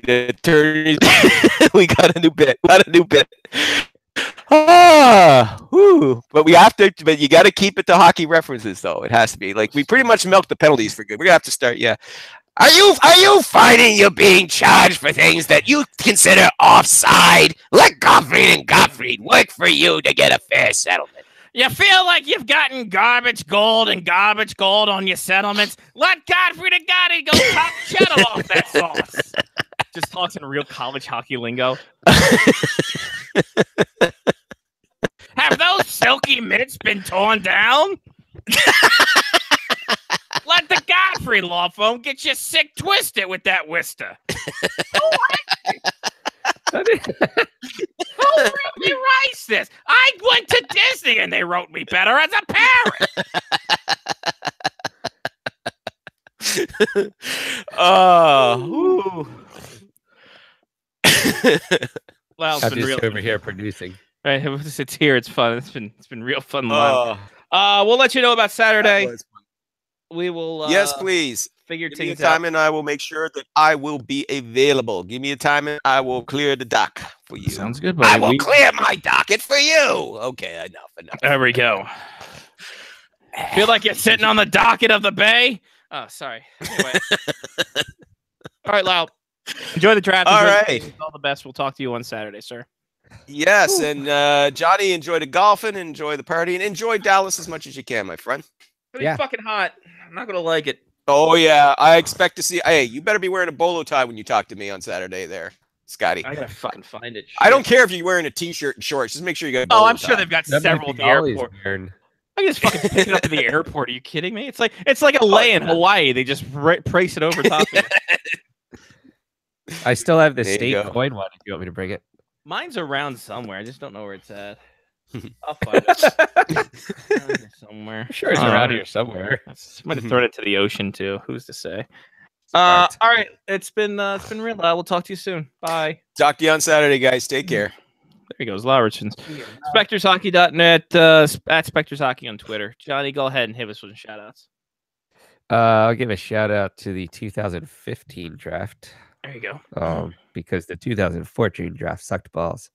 attorneys. We got a new bit. Whew. But you got to keep it to hockey references, though. It has to be. Like, we pretty much milked the penalties for good. We're going to have to start, yeah. Are you finding you're being charged for things that you consider offside? Let Gottfried and Gottfried work for you to get a fair settlement. You feel like you've gotten garbage gold on your settlements? Let Gottfried and Gotti go top cheddar off that sauce. Just talks in real college hockey lingo. Have those silky mitts been torn down? Let the Godfrey law firm get you sick twisted with that Wista. Who really writes this? I went to Disney and they wrote me better as a parent. Oh, well, it's I'm been just real. over here producing. Right, it's here. It's fun. It's been real fun. We'll let you know about Saturday. We will. Yes, please. Figure Give me a things out. time and I will make sure that I will be available. Give me a time and I will clear the dock for you. Sounds good, buddy. I will clear my docket for you. Okay, enough. There we go. Feel like you're sitting on the docket of the bay? Oh, sorry. Anyway. All right, Lau. Enjoy the draft. All Enjoy right. the games. All the best. We'll talk to you on Saturday, sir. Yes, and Johnny, enjoy the golfing, enjoy the party, and enjoy Dallas as much as you can, my friend. It's Yeah. fucking hot. I'm not gonna like it. Oh yeah, I expect to see. Hey, you better be wearing a bolo tie when you talk to me on Saturday, there, Scotty. I gotta fucking find it. I don't care if you're wearing a t-shirt and shorts. Just make sure you got. A Oh, bolo I'm sure tie. they've got That several might at be the Ollie's airport. wearing. I can just fucking pick it up at the airport. Are you kidding me? It's like a lay in Hawaii. They just price it over top of it. I still have the There you state go. coin one if you want me to bring it. Mine's around somewhere. I just don't know where it's at. I'll find it. Around here somewhere. Sure, it's around here somewhere. Might have thrown it to the ocean too. Who's to say? Smart. All right. It's been real. We'll talk to you soon. Bye. Talk to you on Saturday, guys. Take care. There he goes, Lauritsen's. SpectresHockey.net, at Spectres Hockey on Twitter. Johnny, go ahead and hit us with some shout outs. I'll give a shout out to the 2015 draft. There you go. Because the 2014 draft sucked balls.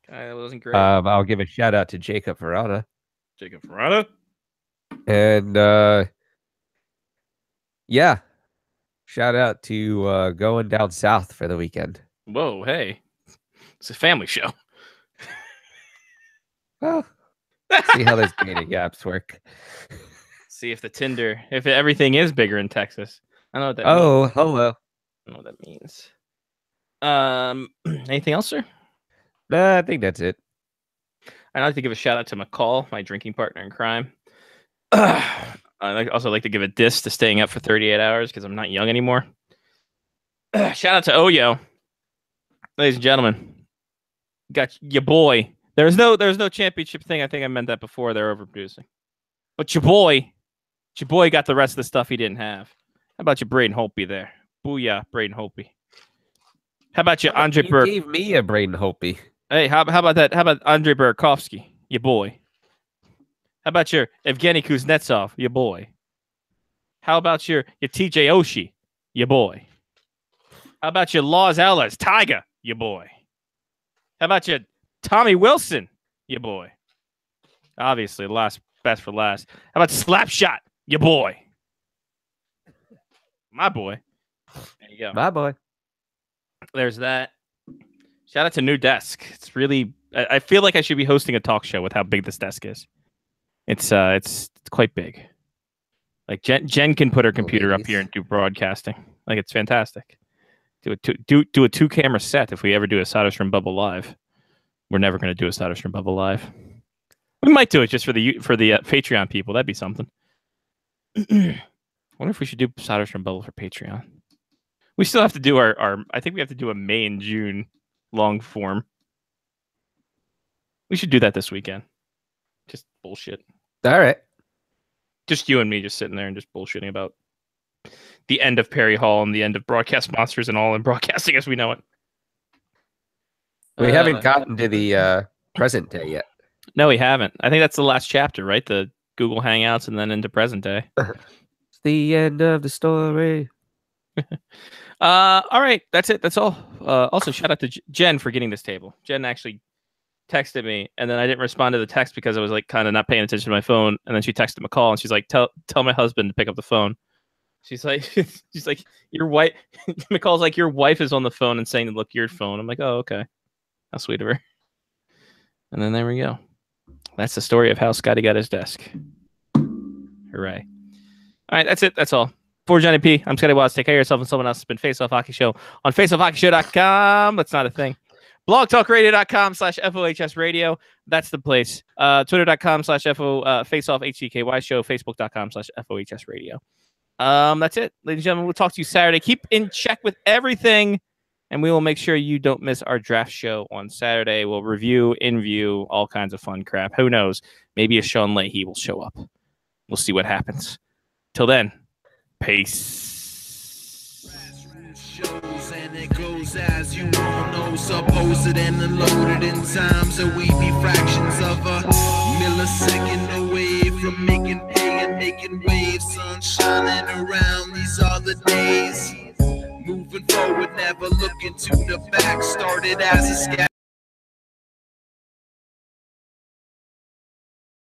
That wasn't great. I'll give a shout out to Jacob Verana. Jacob Verana. And yeah, shout out to going down south for the weekend. Whoa, hey. It's a family show. Well, see how those dating apps work. See if if everything is bigger in Texas. I know what that means. Oh, hello. I know what that means. Anything else, sir? Nah, I think that's it. I'd like to give a shout out to McCall, my drinking partner in crime. I'd also like to give a diss to staying up for 38 hours because I'm not young anymore. Shout out to Oyo. Ladies and gentlemen, got your boy. There's no championship thing. I think I meant that before. They're overproducing. But your boy got the rest of the stuff he didn't have. How about your Braden Holtby there? Booyah, Braden Holtby. How about your Andre You gave me a Braden Holtby. Hey, how about that? How about Andrei Burakovsky, your boy? How about your Evgeny Kuznetsov, your boy? How about your TJ Oshie, your boy? How about your Laws Ehlers, Tiger, your boy? How about your Tommy Wilson, your boy? Obviously, best for last. How about Slapshot, your boy? My boy. There you go. My boy. There's that. Shout out to New Desk. It's really. I feel like I should be hosting a talk show with how big this desk is. It's quite big. Like Jen can put her computer up here and do broadcasting. Like it's fantastic. Do a 2-camera set if we ever do a Soderstrom Bubble Live. We're never going to do a Soderstrom Bubble Live. We might do it just for the Patreon people. That'd be something. I wonder if we should do Soderstrom Bubble for Patreon. We still have to do our I think we have to do a May and June long form. We should do that this weekend. Just bullshit. All right. Just you and me just sitting there and just bullshitting about the end of Perry Hall and the end of Broadcast Monsters and all in broadcasting as we know it. We haven't gotten to the present day yet. No, we haven't. I think that's the last chapter, right? The Google Hangouts and then into present day. It's the end of the story. All right, that's it. That's all. Also, shout out to Jen for getting this table. Jen actually texted me, and then I didn't respond to the text because I was like kind of not paying attention to my phone. And then she texted McCall, and she's like, "Tell my husband to pick up the phone." She's like, your wife. McCall's like, your wife is on the phone and saying to look your phone. I'm like, oh, okay, how sweet of her. And then there we go. That's the story of how Scotty got his desk. Hooray! All right, that's it. That's all. For Johnny P, I'm Scotty Watts. Take care of yourself and someone else. It's been Face Off Hockey Show on faceoffhockeyshow.com. That's not a thing. blogtalkradio.com/FOHS radio. That's the place. Twitter.com/FO faceoff HTKY show. Facebook.com/FOHS radio. That's it, ladies and gentlemen. We'll talk to you Saturday. Keep in check with everything, and we will make sure you don't miss our draft show on Saturday. We'll review, in-view, all kinds of fun crap. Who knows? Maybe a Sean Leahy will show up. We'll see what happens. Till then, peace. And it goes as you all know, supposed and unloaded in times that we be fractions of a millisecond away from making hay and making waves. Sun shining around, these are the days. Moving forward, never looking to the back. Started as a scat.